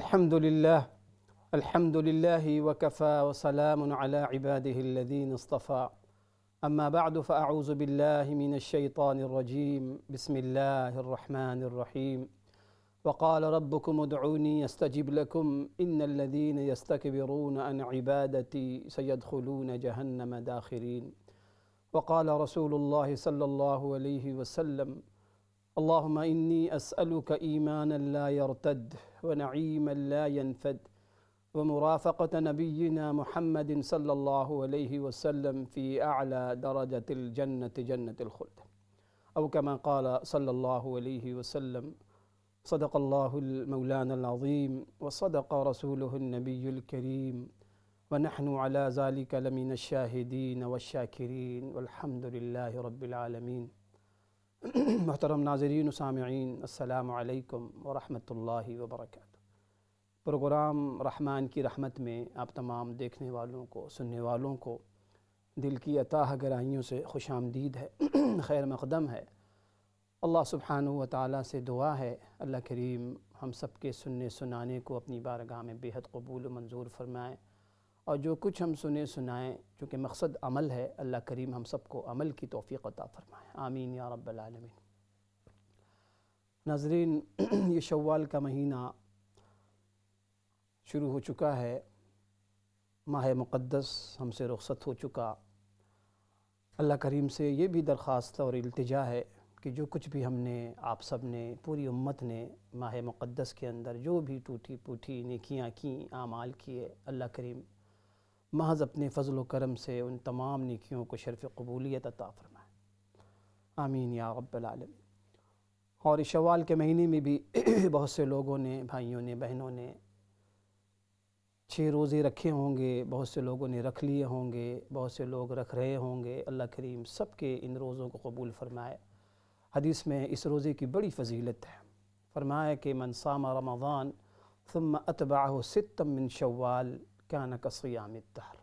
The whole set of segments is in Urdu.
الحمد لله وكفى وسلام على عباده الذين اصطفى أما بعد فأعوذ بالله من الشيطان الرجيم بسم الله الرحمن الرحيم وقال ربكم ادعوني استجب لكم إن الذين يستكبرون عن عبادتي سيدخلون جهنم داخرين وقال رسول الله صلى الله عليه وسلم اللهم إني أسألك إيمانا لا يرتد ونعيما لا ينفد ومرافقة نبينا محمد صلى الله عليه وسلم في أعلى درجة الجنة جنة الخلد أو كما قال صلى الله عليه وسلم صدق الله المولانا العظيم وصدق رسوله النبي الكريم ونحن على ذلك لمن الشاهدين والشاكرين والحمد لله رب العالمين۔ محترم ناظرین و سامعین، السلام علیکم ورحمۃ اللہ وبرکاتہ۔ پروگرام رحمان کی رحمت میں آپ تمام دیکھنے والوں کو، سننے والوں کو دل کی اتاہ گہرائیوں سے خوش آمدید ہے، خیر مقدم ہے۔ اللہ سبحانہ و تعالیٰ سے دعا ہے اللہ کریم ہم سب کے سننے سنانے کو اپنی بارگاہ میں بے حد قبول و منظور فرمائیں، اور جو کچھ ہم سنے سنائیں چونکہ مقصد عمل ہے، اللہ کریم ہم سب کو عمل کی توفیق عطا فرمائے، آمین یا رب العالمین۔ ناظرین، یہ شوال کا مہینہ شروع ہو چکا ہے، ماہ مقدس ہم سے رخصت ہو چکا۔ اللہ کریم سے یہ بھی درخواست اور التجا ہے کہ جو کچھ بھی ہم نے، آپ سب نے، پوری امت نے ماہ مقدس کے اندر جو بھی ٹوٹی پوٹی نیکیاں کیں، اعمال کیے، اللہ کریم محض اپنے فضل و کرم سے ان تمام نیکیوں کو شرف قبولیت عطا فرمائے، آمین یا رب العالمین۔ اور اس شوال کے مہینے میں بھی بہت سے لوگوں نے، بھائیوں نے، بہنوں نے 6 روزے رکھے ہوں گے، بہت سے لوگوں نے رکھ لیے ہوں گے، بہت سے لوگ رکھ رہے ہوں گے۔ اللہ کریم سب کے ان روزوں کو قبول فرمائے۔ حدیث میں اس روزے کی بڑی فضیلت ہے، فرمایا کہ من صام رمضان ثم اتبعہ 6 من شوال کان کصیام الدہر،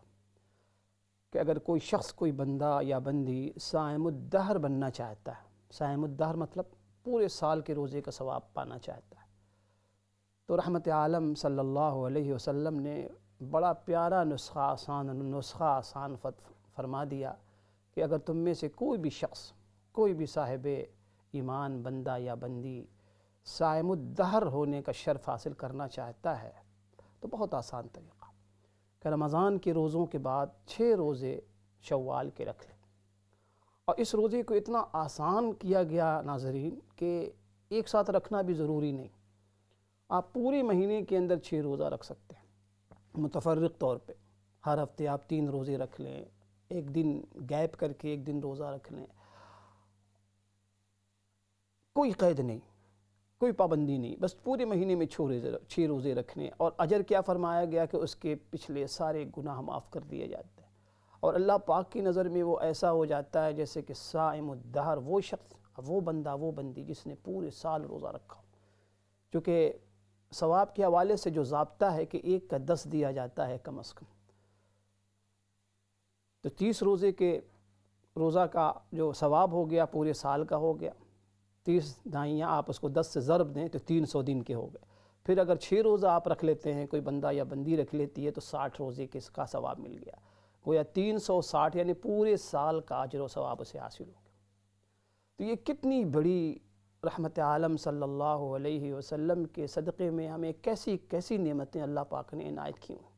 کہ اگر کوئی شخص، کوئی بندہ یا بندی صائم الدہر بننا چاہتا ہے، صائم الدہر مطلب پورے سال کے روزے کا ثواب پانا چاہتا ہے، تو رحمت عالم صلی اللہ علیہ وسلم نے بڑا پیارا نسخہ آسان فرما دیا کہ اگر تم میں سے کوئی بھی شخص، کوئی بھی صاحب ایمان بندہ یا بندی صائم الدہر ہونے کا شرف حاصل کرنا چاہتا ہے تو بہت آسان طریقہ کہ رمضان کے روزوں کے بعد 6 روزے شوال کے رکھ لیں۔ اور اس روزے کو اتنا آسان کیا گیا ناظرین کہ ایک ساتھ رکھنا بھی ضروری نہیں، آپ پورے مہینے کے اندر 6 روزہ رکھ سکتے ہیں متفرق طور پہ۔ ہر ہفتے آپ 3 روزے رکھ لیں، ایک دن گیپ کر کے 1 دن روزہ رکھ لیں، کوئی قید نہیں، کوئی پابندی نہیں، بس پورے مہینے میں 6 روزے رکھنے۔ اور اجر کیا فرمایا گیا کہ اس کے پچھلے سارے گناہ معاف کر دیے جاتے ہیں، اور اللہ پاک کی نظر میں وہ ایسا ہو جاتا ہے جیسے کہ صائم الدہر، وہ شخص، وہ بندہ، وہ بندی جس نے پورے سال روزہ رکھا ہو۔ چونکہ ثواب کے حوالے سے جو ضابطہ ہے کہ 1 کا 10 دیا جاتا ہے کم از کم، تو 30 روزے کے روزہ کا جو ثواب ہو گیا پورے سال کا ہو گیا، 30 دائیاں آپ اس کو 10 سے ضرب دیں تو 300 دن کے ہو گئے۔ پھر اگر 6 روزہ آپ رکھ لیتے ہیں، کوئی بندہ یا بندی رکھ لیتی ہے تو 60 روزے کے اس کا ثواب مل گیا، گویا 360 یعنی پورے سال کا اجر و ثواب اسے حاصل ہو گیا۔ تو یہ کتنی بڑی رحمت عالم صلی اللہ علیہ وسلم کے صدقے میں ہمیں کیسی کیسی نعمتیں اللہ پاک نے عنایت کی ہیں۔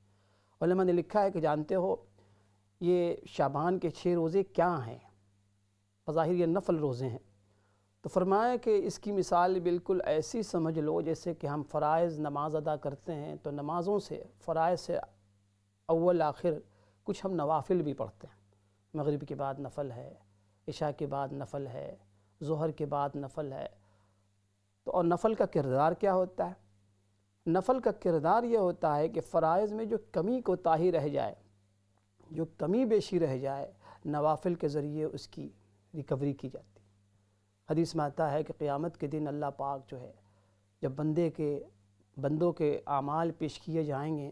علماء نے لکھا ہے کہ جانتے ہو یہ شعبان کے 6 روزے کیا ہیں؟ بظاہر یہ نفل روزے ہیں، تو فرمایا کہ اس کی مثال بالکل ایسی سمجھ لو جیسے کہ ہم فرائض نماز ادا کرتے ہیں، تو نمازوں سے، فرائض سے اول آخر کچھ ہم نوافل بھی پڑھتے ہیں۔ مغرب کے بعد نفل ہے، عشاء کے بعد نفل ہے، ظہر کے بعد نفل ہے۔ تو اور نفل کا کردار کیا ہوتا ہے؟ نفل کا کردار یہ ہوتا ہے کہ فرائض میں جو کمی کوتاہی رہ جائے، جو کمی بیشی رہ جائے، نوافل کے ذریعے اس کی ریکوری کی جاتی ہے۔ حدیث میں آتا ہے کہ قیامت کے دن اللہ پاک جو ہے، جب بندوں کے اعمال پیش کیے جائیں گے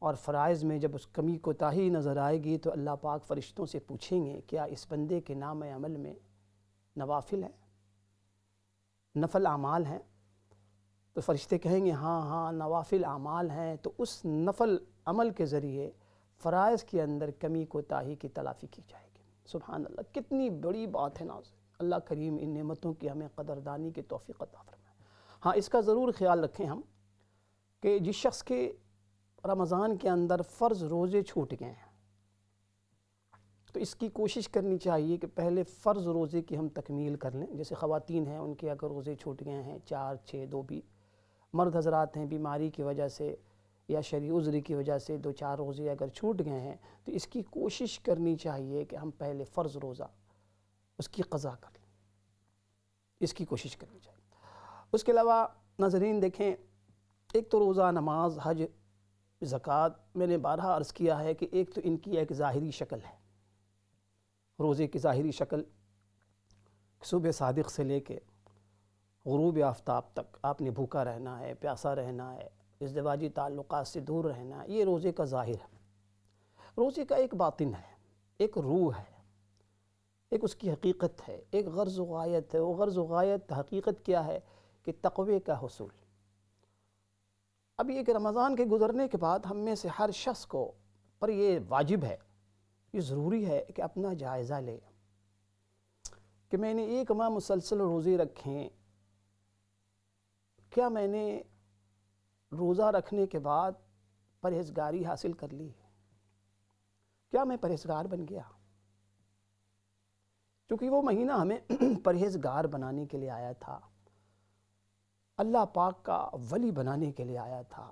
اور فرائض میں جب اس کمی کوتاہی نظر آئے گی تو اللہ پاک فرشتوں سے پوچھیں گے کیا اس بندے کے نام عمل میں نوافل ہیں، نفل اعمال ہیں؟ تو فرشتے کہیں گے ہاں ہاں نوافل اعمال ہیں، تو اس نفل عمل کے ذریعے فرائض کے اندر کمی کوتاہی کی تلافی کی جائے گی۔ سبحان اللہ، کتنی بڑی بات ہے ناظرین۔ اللہ کریم ان نعمتوں کی ہمیں قدردانی کی توفیق عطا فرمائے۔ ہاں، اس کا ضرور خیال رکھیں ہم کہ جس شخص کے رمضان کے اندر فرض روزے چھوٹ گئے ہیں تو اس کی کوشش کرنی چاہیے کہ پہلے فرض روزے کی ہم تکمیل کر لیں۔ جیسے خواتین ہیں، ان کے اگر روزے چھوٹ گئے ہیں 4، 6، 2 بھی، مرد حضرات ہیں بیماری کی وجہ سے یا شرعی عذر کی وجہ سے 2، 4 روزے اگر چھوٹ گئے ہیں تو اس کی کوشش کرنی چاہیے کہ ہم پہلے فرض روزہ اس کی قضا کر لیں، اس کی کوشش کرنی چاہیے۔ اس کے علاوہ ناظرین دیکھیں، ایک تو روزہ، نماز، حج، زکوٰۃ، میں نے بارہا عرض کیا ہے کہ ایک تو ان کی ایک ظاہری شکل ہے۔ روزے کی ظاہری شکل صبح صادق سے لے کے غروب آفتاب تک آپ نے بھوکا رہنا ہے، پیاسا رہنا ہے، ازدواجی تعلقات سے دور رہنا ہے، یہ روزے کا ظاہر ہے۔ روزے کا ایک باطن ہے، ایک روح ہے، ایک اس کی حقیقت ہے، ایک غرض و غایت ہے۔ وہ غرض و غایت حقیقت کیا ہے کہ تقوی کا حصول۔ اب یہ کہ رمضان کے گزرنے کے بعد ہم میں سے ہر شخص کو پر یہ واجب ہے، یہ ضروری ہے کہ اپنا جائزہ لے کہ میں نے 1 ماہ مسلسل روزے رکھیں، کیا میں نے روزہ رکھنے کے بعد پرہیزگاری حاصل کر لی؟ کیا میں پرہیزگار بن گیا؟ کیونکہ وہ مہینہ ہمیں پرہیزگار بنانے کے لیے آیا تھا، اللہ پاک کا ولی بنانے کے لیے آیا تھا،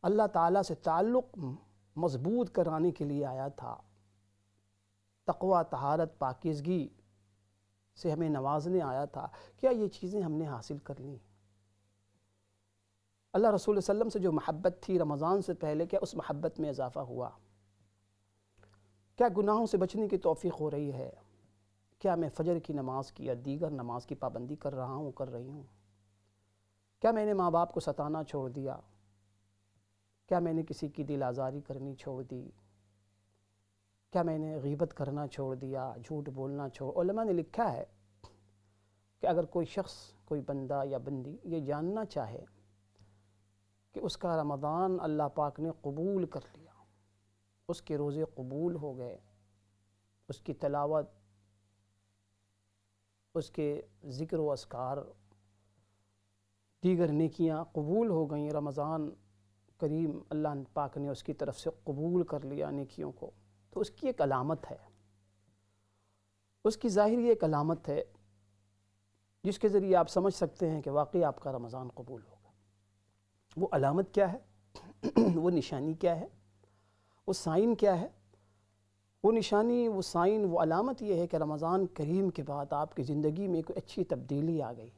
اللہ تعالیٰ سے تعلق مضبوط کرانے کے لیے آیا تھا، تقوی، طہارت، پاکیزگی سے ہمیں نوازنے آیا تھا۔ کیا یہ چیزیں ہم نے حاصل کر لیں؟ اللہ رسول صلی اللہ علیہ وسلم سے جو محبت تھی رمضان سے پہلے، کیا اس محبت میں اضافہ ہوا؟ کیا گناہوں سے بچنے کی توفیق ہو رہی ہے؟ کیا میں فجر کی نماز کی یا دیگر نماز کی پابندی کر رہا ہوں، کر رہی ہوں؟ کیا میں نے ماں باپ کو ستانا چھوڑ دیا؟ کیا میں نے کسی کی دل آزاری کرنی چھوڑ دی؟ کیا میں نے غیبت کرنا چھوڑ دیا، جھوٹ بولنا چھوڑ؟ علماء نے لکھا ہے کہ اگر کوئی شخص، کوئی بندہ یا بندی یہ جاننا چاہے کہ اس کا رمضان اللہ پاک نے قبول کر لیا، اس کے روزے قبول ہو گئے، اس کی تلاوت، اس کے ذکر و اذکار، دیگر نیکیاں قبول ہو گئیں، رمضان کریم اللہ پاک نے اس کی طرف سے قبول کر لیا نیکیوں کو، تو اس کی ایک علامت ہے، اس کی ظاہری ایک علامت ہے جس کے ذریعے آپ سمجھ سکتے ہیں کہ واقعی آپ کا رمضان قبول ہوگا۔ وہ علامت کیا ہے؟ وہ نشانی کیا ہے؟ وہ سائن کیا ہے؟ وہ نشانی، وہ سائن، وہ علامت یہ ہے کہ رمضان کریم کے بعد آپ کی زندگی میں کوئی اچھی تبدیلی آ گئی،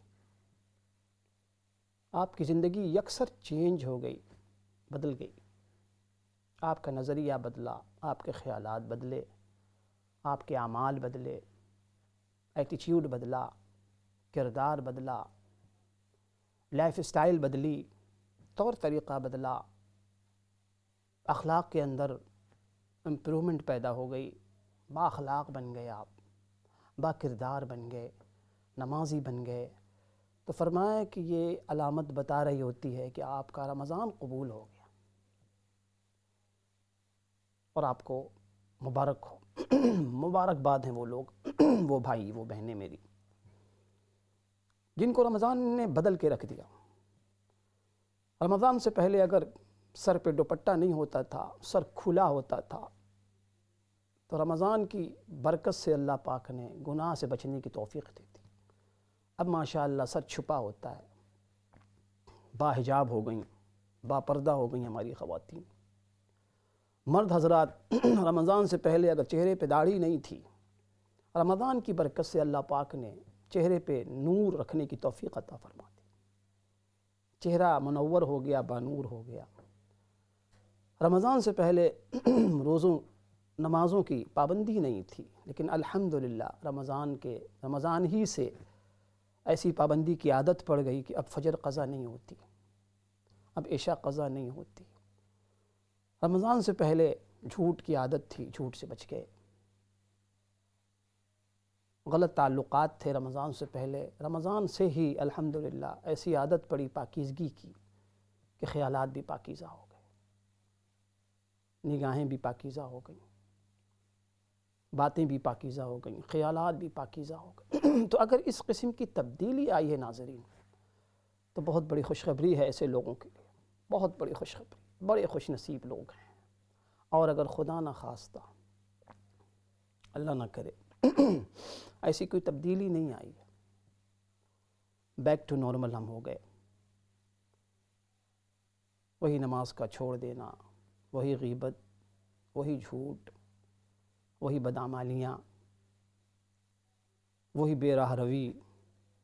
آپ کی زندگی یکسر چینج ہو گئی، بدل گئی، آپ کا نظریہ بدلا، آپ کے خیالات بدلے، آپ کے اعمال بدلے، ایٹیچیوڈ بدلا، کردار بدلا، لائف اسٹائل بدلی، طور طریقہ بدلا، اخلاق کے اندر امپرومنٹ پیدا ہو گئی، با اخلاق بن گئے، آپ با کردار بن گئے، نمازی بن گئے۔ تو فرمایا کہ یہ علامت بتا رہی ہوتی ہے کہ آپ کا رمضان قبول ہو گیا، اور آپ کو مبارک ہو۔ مبارکباد ہیں وہ لوگ، وہ بھائی، وہ بہنیں میری، جن کو رمضان نے بدل کے رکھ دیا۔ رمضان سے پہلے اگر سر پہ دوپٹہ نہیں ہوتا تھا، سر کھلا ہوتا تھا، تو رمضان کی برکت سے اللہ پاک نے گناہ سے بچنے کی توفیق دی تھی۔ اب ماشاءاللہ سر چھپا ہوتا ہے، با حجاب ہو گئیں، با پردہ ہو گئیں ہماری خواتین۔ مرد حضرات رمضان سے پہلے اگر چہرے پہ داڑھی نہیں تھی، رمضان کی برکت سے اللہ پاک نے چہرے پہ نور رکھنے کی توفیق عطا فرما دی، چہرہ منور ہو گیا، بانور ہو گیا۔ رمضان سے پہلے نمازوں کی پابندی نہیں تھی، لیکن الحمدللہ رمضان ہی سے ایسی پابندی کی عادت پڑ گئی کہ اب فجر قضا نہیں ہوتی، اب عشاء قضا نہیں ہوتی۔ رمضان سے پہلے جھوٹ کی عادت تھی، جھوٹ سے بچ گئے، غلط تعلقات تھے رمضان سے پہلے، رمضان سے ہی الحمدللہ ایسی عادت پڑی پاکیزگی کی کہ خیالات بھی پاکیزہ ہو گئے، نگاہیں بھی پاکیزہ ہو گئیں، باتیں بھی پاکیزہ ہو گئیں، خیالات بھی پاکیزہ ہو گئے۔ تو اگر اس قسم کی تبدیلی آئی ہے ناظرین، تو بہت بڑی خوشخبری ہے ایسے لوگوں کے لیے، بہت بڑی خوشخبری، بڑے خوش نصیب لوگ ہیں۔ اور اگر خدا نہ خواستہ، اللہ نہ کرے، ایسی کوئی تبدیلی نہیں آئی ہے، بیک ٹو نارمل ہم ہو گئے، وہی نماز کا چھوڑ دینا، وہی غیبت، وہی جھوٹ، وہی بدعمالیاں، وہی بے راہ روی،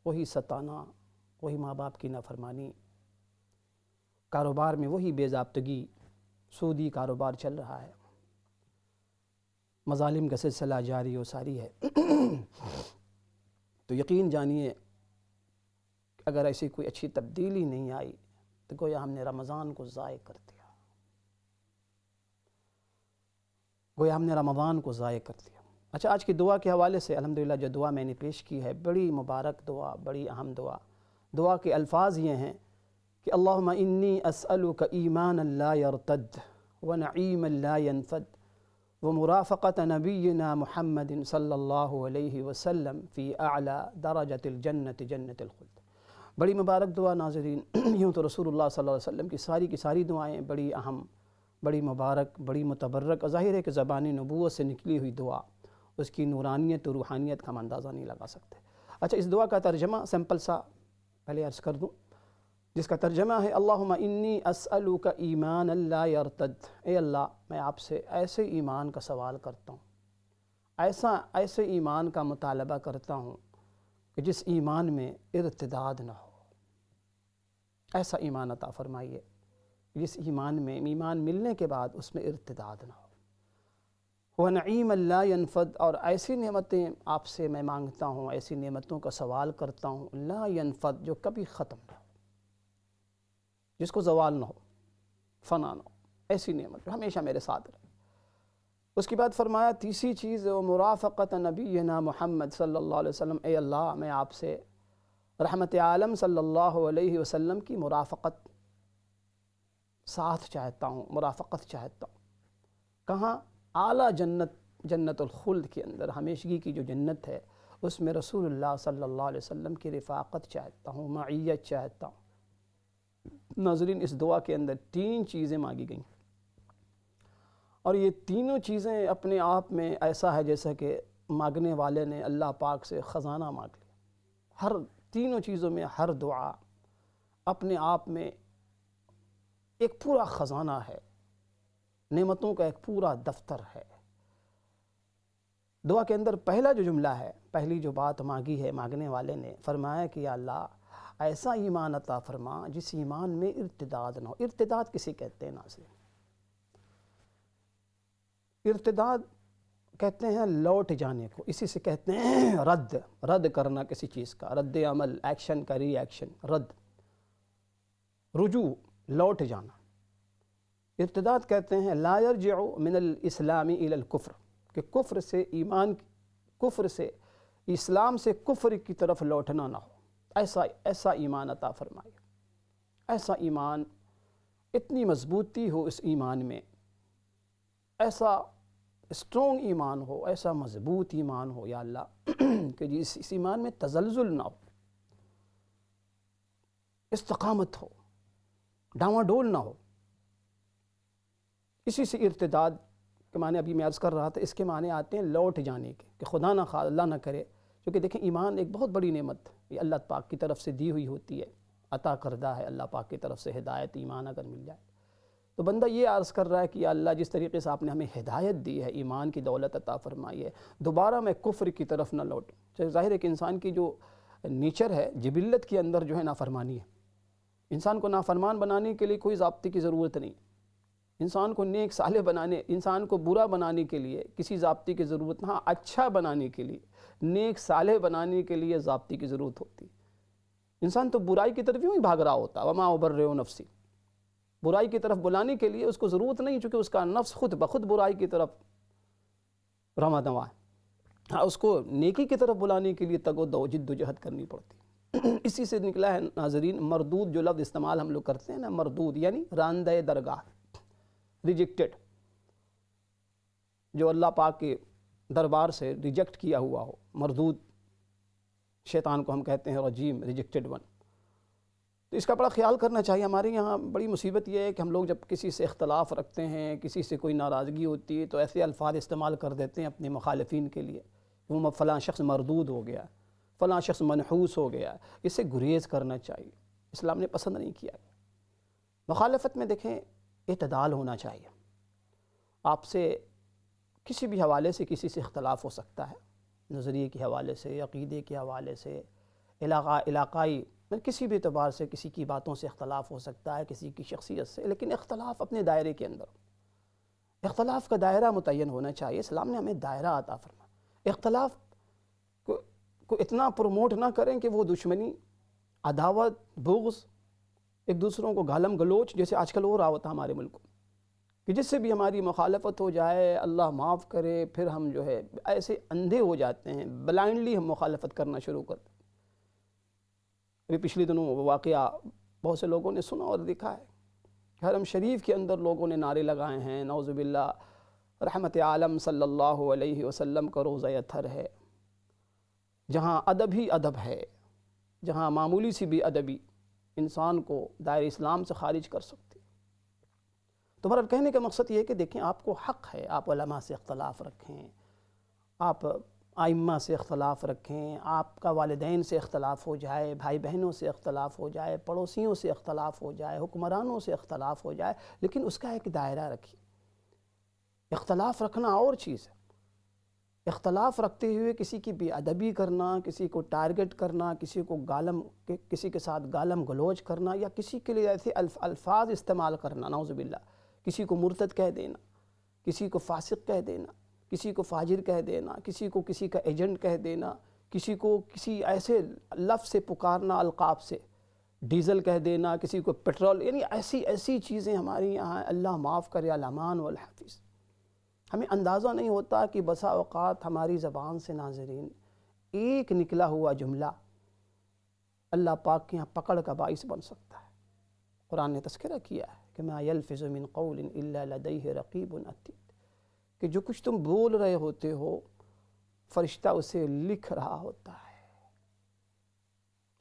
وہی ستانا، وہی ماں باپ کی نافرمانی، کاروبار میں وہی بے ضابطگی، سودی کاروبار چل رہا ہے، مظالم کا سلسلہ جاری و ساری ہے۔ تو یقین جانیے اگر ایسی کوئی اچھی تبدیلی نہیں آئی تو گویا ہم نے رمضان کو ضائع کر دیا، گویا ہم نے رمضان کو ضائع کر دیا۔ اچھا، آج کی دعا کے حوالے سے الحمدللہ جو دعا میں نے پیش کی ہے، بڑی مبارک دعا، بڑی اہم دعا۔ دعا کے الفاظ یہ ہیں کہ اللہم انی اسألک ایمانا لا یرتد ونعیما لا ینفد ومرافقت نبینا محمد صلی اللہ علیہ وسلم فی اعلی درجۃ الجنت جنت الخلد۔ بڑی مبارک دعا ناظرین، یوں تو رسول اللہ صلی اللہ علیہ وسلم کی ساری دعائیں بڑی اہم، بڑی مبارک، بڑی متبرک، ظاہر ہے کہ زبانی نبوت سے نکلی ہوئی دعا، اس کی نورانیت و روحانیت کا ہم اندازہ نہیں لگا سکتے۔ اچھا، اس دعا کا ترجمہ سمپل سا پہلے عرض کر دوں، جس کا ترجمہ ہے اللہم انی اسألک ایمانا لا یرتد۔ اے اللہ، میں آپ سے ایسے ایمان کا سوال کرتا ہوں، ایسے ایمان کا مطالبہ کرتا ہوں کہ جس ایمان میں ارتداد نہ ہو، ایسا ایمان عطا فرمائیے جس ایمان میں، ایمان ملنے کے بعد اس میں ارتداد نہ ہو۔ وَنَعِيمًا لَا يَنْفَدْ، اور ایسی نعمتیں آپ سے میں مانگتا ہوں، ایسی نعمتوں کا سوال کرتا ہوں، لا ينفد، جو کبھی ختم نہ ہو، جس کو زوال نہ ہو، فنا نہ ہو، ایسی نعمت جو ہمیشہ میرے ساتھ رہے۔ اس کے بعد فرمایا تیسری چیز، مرافقت نبینا محمد صلی اللہ علیہ وسلم۔ اے اللہ، میں آپ سے رحمت عالم صلی اللہ علیہ وسلم کی مرافقت، ساتھ چاہتا ہوں، مرافقت چاہتا ہوں۔ کہاں؟ اعلیٰ جنت، جنت الخلد کے اندر، ہمیشگی کی جو جنت ہے، اس میں رسول اللہ صلی اللہ علیہ وسلم کی رفاقت چاہتا ہوں، معیت چاہتا ہوں۔ ناظرین، اس دعا کے اندر 3 چیزیں مانگی گئیں، اور یہ تینوں چیزیں اپنے آپ میں ایسا ہے جیسا کہ مانگنے والے نے اللہ پاک سے خزانہ مانگ لیا۔ ہر تینوں چیزوں میں ہر دعا اپنے آپ میں ایک پورا خزانہ ہے، نعمتوں کا ایک پورا دفتر ہے۔ دعا کے اندر پہلا جو جملہ ہے، پہلی جو بات مانگی ہے مانگنے والے نے، فرمایا کہ یا اللہ ایسا ایمان عطا فرما جس ایمان میں ارتداد نہ ہو۔ ارتداد کسے کہتے ہیں ناظرین؟ ارتداد کہتے ہیں لوٹ جانے کو، اسی سے کہتے ہیں رد کرنا کسی چیز کا، رد عمل، ایکشن کا ری ایکشن، رد، رجوع، لوٹ جانا۔ ارتداد کہتے ہیں لا یرجع من الاسلام الى الکفر، کہ کفر سے ایمان، کفر سے اسلام سے کفر کی طرف لوٹنا نہ ہو۔ ایسا ایمان عطا فرمائے، ایسا ایمان، اتنی مضبوطی ہو اس ایمان میں، ایسا اسٹرونگ ایمان ہو، ایسا مضبوط ایمان ہو یا اللہ کہ اس ایمان میں تزلزل نہ ہو، استقامت ہو، ڈاواڈول نہ ہو۔ اسی سے ارتداد کے معنی ابھی میں عرض کر رہا تھا، اس کے معنی آتے ہیں لوٹ جانے کے، کہ خدا نہ خواہ، اللہ نہ کرے، کیونکہ دیکھیں ایمان ایک بہت بڑی نعمت یہ اللہ پاک کی طرف سے دی ہوئی ہوتی ہے، عطا کردہ ہے اللہ پاک کی طرف سے ہدایت، ایمان اگر مل جائے تو بندہ یہ عرض کر رہا ہے کہ یا اللہ جس طریقے سے آپ نے ہمیں ہدایت دی ہے، ایمان کی دولت عطا فرمائی ہے، دوبارہ میں کفر کی طرف نہ لوٹوں۔ ظاہر ہے کہ انسان کی جو نیچر ہے، جبلت کے اندر جو ہے نافرمانی ہے۔ انسان کو نافرمان بنانے کے لیے کوئی ضابطے کی ضرورت نہیں، انسان کو نیک صالح بنانے، انسان کو برا بنانے کے لیے کسی ضابطے کی ضرورت نہ، ہاں اچھا بنانے کے لیے، نیک صالح بنانے کے لیے ضابطے کی ضرورت ہوتی۔ انسان تو برائی کی طرف یوں ہی بھاگ رہا ہوتا، وما ابرئ نفسی، برائی کی طرف بلانے کے لیے اس کو ضرورت نہیں، چونکہ اس کا نفس خود بخود برائی کی طرف رواں دواں ہے۔ ہاں اس کو نیکی کی طرف بلانے کے لیے تگ و دو جد و جہد کرنی پڑتی۔ اسی سے نکلا ہے ناظرین مردود، جو لفظ استعمال ہم لوگ کرتے ہیں نا، مردود یعنی راندہ درگاہ، ریجیکٹڈ، جو اللہ پاک کے دربار سے ریجیکٹ کیا ہوا ہو، مردود شیطان کو ہم کہتے ہیں رجیم، ریجیکٹڈ ون۔ تو اس کا بڑا خیال کرنا چاہیے۔ ہمارے یہاں بڑی مصیبت یہ ہے کہ ہم لوگ جب کسی سے اختلاف رکھتے ہیں، کسی سے کوئی ناراضگی ہوتی ہے، تو ایسے الفاظ استعمال کر دیتے ہیں اپنے مخالفین کے لیے، وہ فلاں شخص مردود ہو گیا، فلاں شخص منحوس ہو گیا۔ اس سے گریز کرنا چاہیے، اسلام نے پسند نہیں کیا۔ مخالفت میں دیکھیں اعتدال ہونا چاہیے۔ آپ سے کسی بھی حوالے سے کسی سے اختلاف ہو سکتا ہے، نظریے کے حوالے سے، عقیدے کے حوالے سے، علاقائی کسی بھی اعتبار سے کسی کی باتوں سے اختلاف ہو سکتا ہے، کسی کی شخصیت سے، لیکن اختلاف اپنے دائرے کے اندر، اختلاف کا دائرہ متعین ہونا چاہیے۔ اسلام نے ہمیں دائرہ عطا فرمایا۔ اختلاف کو اتنا پروموٹ نہ کریں کہ وہ دشمنی، عداوت، بغض، ایک دوسروں کو گالم گلوچ جیسے آج کل ہو رہا ہوتا ہمارے ملک میں، کہ جس سے بھی ہماری مخالفت ہو جائے، اللہ معاف کرے، پھر ہم جو ہے ایسے اندھے ہو جاتے ہیں، بلائنڈلی ہم مخالفت کرنا شروع کرتے ہیں۔ ابھی پچھلے دنوں واقعہ بہت سے لوگوں نے سنا اور دیکھا ہے، حرم شریف کے اندر لوگوں نے نعرے لگائے ہیں، نعوذ باللہ، رحمت عالم صلی اللہ علیہ وسلم کا روضہ اطہر ہے، جہاں ادب ہی ادب ہے، جہاں معمولی سی بھی ادبی انسان کو دائرہ اسلام سے خارج کر سکتی۔ تو بہرحال کہنے کا مقصد یہ ہے کہ دیکھیں آپ کو حق ہے، آپ علماء سے اختلاف رکھیں، آپ ائمہ سے اختلاف رکھیں، آپ کا والدین سے اختلاف ہو جائے، بھائی بہنوں سے اختلاف ہو جائے، پڑوسیوں سے اختلاف ہو جائے، حکمرانوں سے اختلاف ہو جائے، لیکن اس کا ایک دائرہ رکھیے۔ اختلاف رکھنا اور چیز ہے، اختلاف رکھتے ہوئے کسی کی بے ادبی کرنا، کسی کو ٹارگٹ کرنا، کسی کے ساتھ گالم گلوچ کرنا، یا کسی کے لیے ایسے الفاظ استعمال کرنا، نعوذ باللہ، کسی کو مرتد کہہ دینا، کسی کو فاسق کہہ دینا، کسی کو فاجر کہہ دینا، کسی کو کسی کا ایجنٹ کہہ دینا، کسی کو کسی ایسے لفظ سے پکارنا القاب سے، ڈیزل کہہ دینا، کسی کو پیٹرول، یعنی ایسی چیزیں ہمارے یہاں اللہ معاف کرے، الامان والحافظ۔ ہمیں اندازہ نہیں ہوتا کہ بسا اوقات ہماری زبان سے ناظرین ایک نکلا ہوا جملہ اللہ پاک کے یہاں پکڑ کا باعث بن سکتا ہے۔ قرآن نے تذکرہ کیا ہے کہ ما یلفظ من قول الا لدیہ رقیب عتید، کہ جو کچھ تم بول رہے ہوتے ہو فرشتہ اسے لکھ رہا ہوتا ہے۔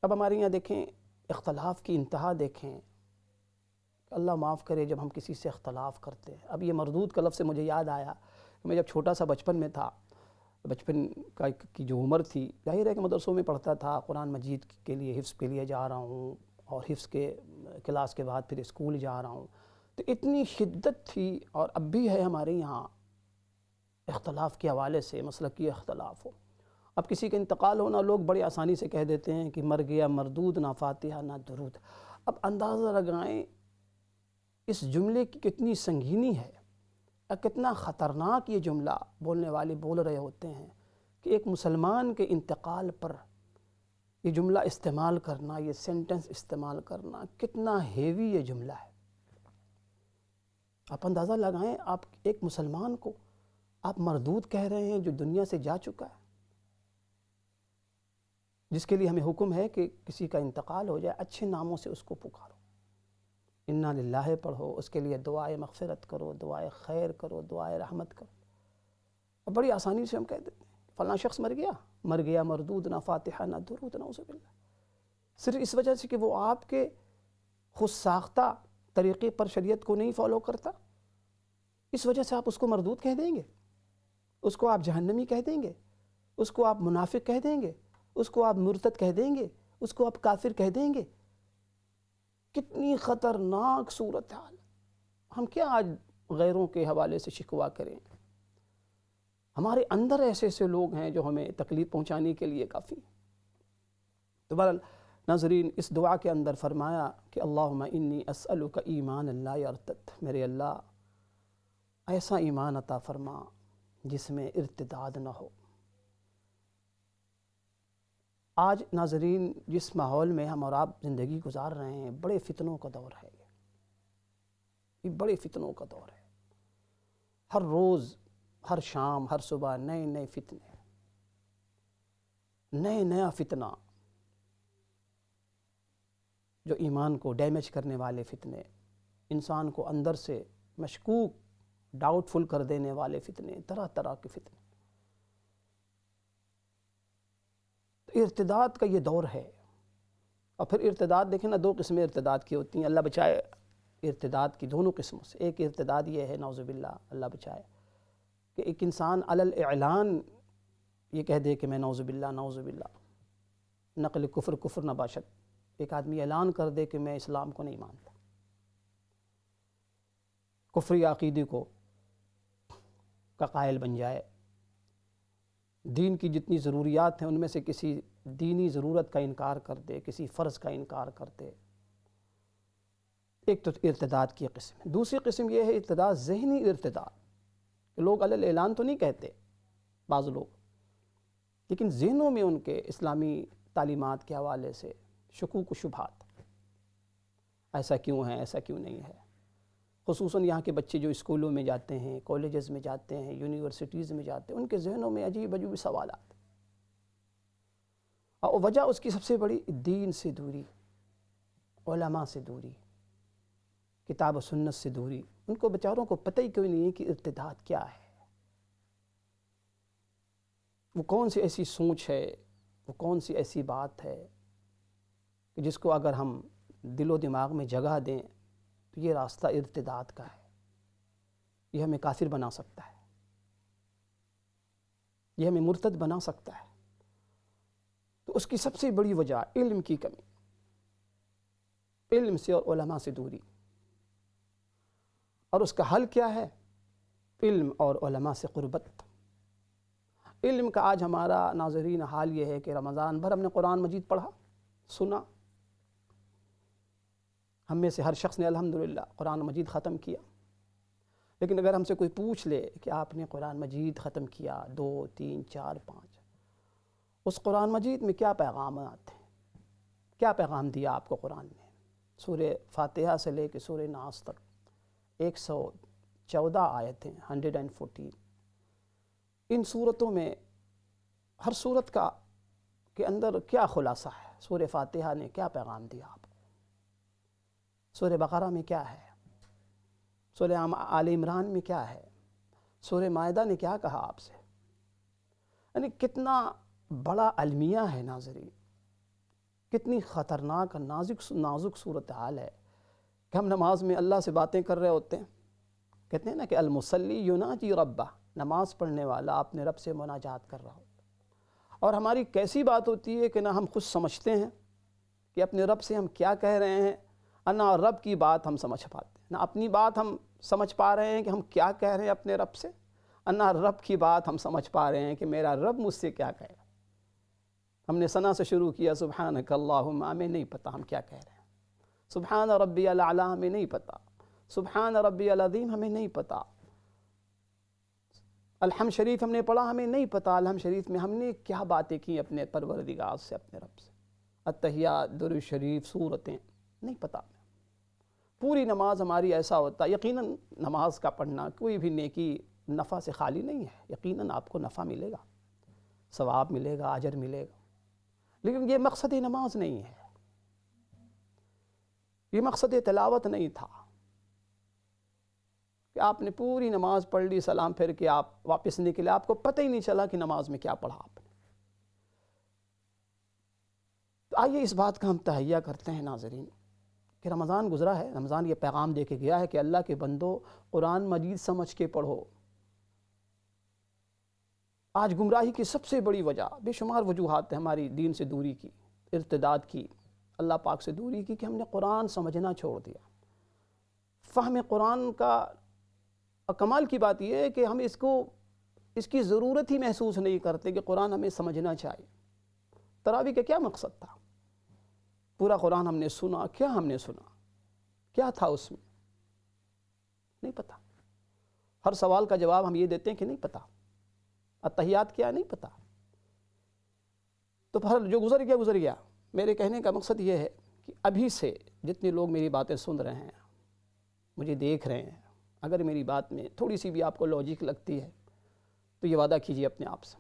اب ہمارے یہاں دیکھیں اختلاف کی انتہا دیکھیں، اللہ معاف کرے جب ہم کسی سے اختلاف کرتے ہیں۔ اب یہ مردود کا لفظ سے مجھے یاد آیا کہ میں جب چھوٹا سا بچپن میں تھا، بچپن کی جو عمر تھی، ظاہر ہے کہ مدرسوں میں پڑھتا تھا، قرآن مجید کے لیے حفظ کے لیے جا رہا ہوں، اور حفظ کے کلاس کے بعد پھر اسکول جا رہا ہوں، تو اتنی شدت تھی، اور اب بھی ہے ہمارے یہاں اختلاف کے حوالے سے، مسلکی اختلاف ہو۔ اب کسی کا انتقال ہونا لوگ بڑی آسانی سے کہہ دیتے ہیں کہ مر گیا مردود، نہ فاتحہ نہ درود۔ اب اندازہ لگائیں اس جملے کی کتنی سنگینی ہے، کتنا خطرناک یہ جملہ بولنے والے بول رہے ہوتے ہیں، کہ ایک مسلمان کے انتقال پر یہ جملہ استعمال کرنا، یہ سینٹنس استعمال کرنا کتنا ہیوی یہ جملہ ہے۔ آپ اندازہ لگائیں، آپ ایک مسلمان کو آپ مردود کہہ رہے ہیں جو دنیا سے جا چکا ہے، جس کے لیے ہمیں حکم ہے کہ کسی کا انتقال ہو جائے اچھے ناموں سے اس کو پکارو، انا للہ پڑھو، اس کے لیے دعائے مغفرت کرو، دعائے خیر کرو، دعائے رحمت کرو۔ اور بڑی آسانی سے ہم کہہ دیتے ہیں فلاں شخص مر گیا مردود، نہ فاتحہ نہ درود، نعوذ باللہ، صرف اس وجہ سے کہ وہ آپ کے خود ساختہ طریقے پر شریعت کو نہیں فالو کرتا، اس وجہ سے آپ اس کو مردود کہہ دیں گے، اس کو آپ جہنمی کہہ دیں گے، اس کو آپ منافق کہہ دیں گے، اس کو آپ مرتد کہہ دیں گے، اس کو آپ کافر کہہ دیں گے۔ کتنی خطرناک صورتحال۔ ہم کیا آج غیروں کے حوالے سے شکوہ کریں؟ ہمارے اندر ایسے لوگ ہیں جو ہمیں تکلیف پہنچانے کے لیے کافی۔ تو بہرحال ناظرین، اس دعا کے اندر فرمایا کہ اللہم انی اسألک ایمان لا یرتد، میرے اللہ ایسا ایمان عطا فرما جس میں ارتداد نہ ہو۔ آج ناظرین جس ماحول میں ہم اور آپ زندگی گزار رہے ہیں، بڑے فتنوں کا دور ہے، یہ بڑے فتنوں کا دور ہے۔ ہر روز، ہر شام، ہر صبح نئے فتنے۔ نیا فتنہ، جو ایمان کو ڈیمیج کرنے والے فتنے، انسان کو اندر سے مشکوک، ڈاؤٹ فل کر دینے والے فتنے، طرح طرح کے فتنے. ارتداد کا یہ دور ہے. اور پھر ارتداد دیکھیں نا، 2 قسمیں ارتداد کی ہوتی ہیں، اللہ بچائے ارتداد کی دونوں قسموں سے. ایک ارتداد یہ ہے، نعوذ باللہ، اللہ بچائے، کہ ایک انسان علی الاعلان یہ کہہ دے کہ میں نعوذ باللہ نقل کفر نباشد، ایک آدمی اعلان کر دے کہ میں اسلام کو نہیں مانتا، کفری عقیدے کا قائل بن جائے، دین کی جتنی ضروریات ہیں ان میں سے کسی دینی ضرورت کا انکار کر دے، کسی فرض کا انکار کر دے. ایک تو ارتداد کی قسم ہے. دوسری قسم یہ ہے ارتداد، ذہنی ارتداد. لوگ علی الاعلان تو نہیں کہتے بعض لوگ، لیکن ذہنوں میں ان کے اسلامی تعلیمات کے حوالے سے شکوک و شبہات، ایسا کیوں ہے، ایسا کیوں نہیں ہے. خصوصاً یہاں کے بچے جو اسکولوں میں جاتے ہیں، کالجز میں جاتے ہیں، یونیورسٹیز میں جاتے ہیں، ان کے ذہنوں میں عجیب عجیب سوالات. اور وجہ اس کی سب سے بڑی دین سے دوری، علماء سے دوری، کتاب و سنت سے دوری. ان کو بیچاروں کو پتہ ہی کیوں نہیں ہے کہ ارتداد کیا ہے. وہ کون سی ایسی سوچ ہے، وہ کون سی ایسی بات ہے کہ جس کو اگر ہم دل و دماغ میں جگہ دیں تو یہ راستہ ارتداد کا ہے، یہ ہمیں کافر بنا سکتا ہے، یہ ہمیں مرتد بنا سکتا ہے. تو اس کی سب سے بڑی وجہ علم کی کمی، علم سے اور علماء سے دوری. اور اس کا حل کیا ہے؟ علم اور علماء سے قربت. علم کا آج ہمارا ناظرین حال یہ ہے کہ رمضان بھر ہم نے قرآن مجید پڑھا، سنا، ہم میں سے ہر شخص نے الحمدللہ قرآن مجید ختم کیا. لیکن اگر ہم سے کوئی پوچھ لے کہ آپ نے قرآن مجید ختم کیا 2 3 4 5، اس قرآن مجید میں کیا پیغامات ہیں، کیا پیغام دیا آپ کو قرآن نے؟ سورہ فاتحہ سے لے کے سورہ ناس تک 114 آیتیں، 114. ان صورتوں میں ہر صورت کے اندر کیا خلاصہ ہے؟ سورہ فاتحہ نے کیا پیغام دیا آپ کو؟ سورہ بقرہ میں کیا ہے؟ سورہ آل عمران میں کیا ہے؟ سورہ مائدہ نے کیا کہا آپ سے؟ یعنی کتنا بڑا المیہ ہے ناظرین، کتنی خطرناک نازک صورتحال ہے کہ ہم نماز میں اللہ سے باتیں کر رہے ہوتے ہیں. کہتے ہیں نا کہ المصلی یناجی ربہ، نماز پڑھنے والا اپنے رب سے مناجات کر رہا ہوتا ہے. اور ہماری کیسی بات ہوتی ہے کہ نہ ہم خود سمجھتے ہیں کہ اپنے رب سے ہم کیا کہہ رہے ہیں، اور نہ رب کی بات ہم سمجھ پاتے ہیں، نہ اپنی بات ہم سمجھ پا رہے ہیں کہ ہم کیا کہہ رہے ہیں اپنے رب سے، اور نہ رب کی بات ہم سمجھ پا رہے ہیں کہ میرا رب مجھ سے کیا کہہ رہا ہے. ہم نے ثنا سے شروع کیا، سبحانک اللہم، ہمیں نہیں پتہ ہم کیا کہہ رہے ہیں. سبحان ربی الاعلیٰ، ہمیں نہیں پتہ. سبحان ربی العظیم، ہمیں نہیں پتہ. الحمد شریف ہم نے پڑھا، ہمیں نہیں پتہ الحمد شریف میں ہم نے کیا باتیں کی اپنے پروردگار سے، اپنے رب سے. التحیات، درود شریف، سورتیں، نہیں پتہ. پوری نماز ہماری ایسا ہوتا ہے. یقیناً نماز کا پڑھنا کوئی بھی نیکی نفع سے خالی نہیں ہے، یقیناً آپ کو نفع ملے گا، ثواب ملے گا، اجر ملے گا. لیکن یہ مقصد نماز نہیں ہے، یہ مقصد تلاوت نہیں تھا کہ آپ نے پوری نماز پڑھ لی، سلام پھر کے آپ واپس نکلے، آپ کو پتہ ہی نہیں چلا کہ نماز میں کیا پڑھا آپ نے. تو آئیے اس بات کا ہم تہیہ کرتے ہیں ناظرین کہ رمضان گزرا ہے، رمضان یہ پیغام دے کے گیا ہے کہ اللہ کے بندو قرآن مجید سمجھ کے پڑھو. آج گمراہی کی سب سے بڑی وجہ، بے شمار وجوہات ہیں ہماری دین سے دوری کی، ارتداد کی، اللہ پاک سے دوری کی، کہ ہم نے قرآن سمجھنا چھوڑ دیا. فہم قرآن کا کمال کی بات یہ ہے کہ ہم اس کی ضرورت ہی محسوس نہیں کرتے کہ قرآن ہمیں سمجھنا چاہیے. تراویح کا کیا مقصد تھا؟ پورا قرآن ہم نے سنا، کیا ہم نے سنا، کیا تھا اس میں؟ نہیں پتہ. ہر سوال کا جواب ہم یہ دیتے ہیں کہ نہیں پتہ. التحیات کیا، نہیں پتہ. تو پھر جو گزر گیا گزر گیا. میرے کہنے کا مقصد یہ ہے کہ ابھی سے جتنے لوگ میری باتیں سن رہے ہیں، مجھے دیکھ رہے ہیں، اگر میری بات میں تھوڑی سی بھی آپ کو لاجک لگتی ہے تو یہ وعدہ کیجیے اپنے آپ سے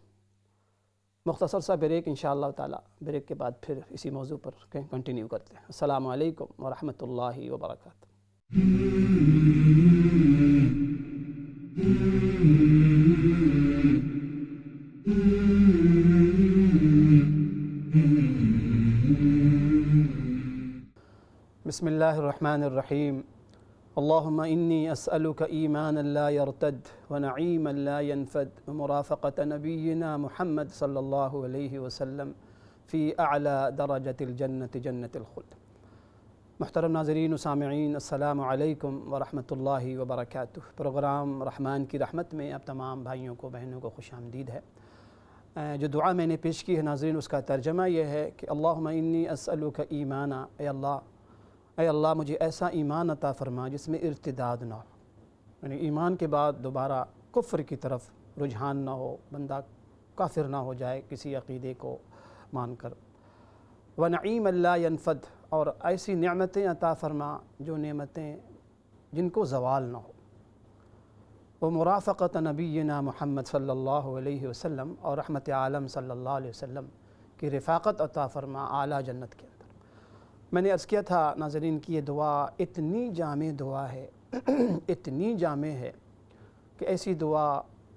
مختصر سا بریک انشاءاللہ تعالی، بریک کے بعد پھر اسی موضوع پر کنٹینیو کرتے ہیں۔ السلام علیکم ورحمۃ اللہ وبرکاتہ۔ بسم اللہ الرحمن الرحیم۔ اللہم انی اسألک ایمانا لا یرتد ونعیما لا ینفد ومرافقۃ نبینا محمد صلی اللہ علیہ وسلم فی اعلی درجۃ الجنت جنت الخلد۔ محترم ناظرین و سامعین، السلام علیکم ورحمۃ اللہ وبرکاتہ۔ پروگرام رحمان کی رحمت میں اب تمام بھائیوں کو بہنوں کو خوش آمدید ہے۔ جو دعا میں نے پیش کی ہے ناظرین، اس کا ترجمہ یہ ہے کہ اللہم انی اسألک ایمانا، اے اللہ مجھے ایسا ایمان عطا فرما جس میں ارتداد نہ ہو، یعنی ایمان کے بعد دوبارہ کفر کی طرف رجحان نہ ہو، بندہ کافر نہ ہو جائے کسی عقیدے کو مان کر۔ ونعیم لا ینفد، اور ایسی نعمتیں عطا فرما جو نعمتیں جن کو زوال نہ ہو۔ ومرافقۃ نبینا محمد صلی اللہ علیہ وسلم، اور رحمت عالم صلی اللہ علیہ وسلم کی رفاقت عطا فرما اعلیٰ جنت کے اندر۔ میں نے عرض کیا تھا ناظرین کہ یہ دعا اتنی جامع دعا ہے، اتنی جامع ہے کہ ایسی دعا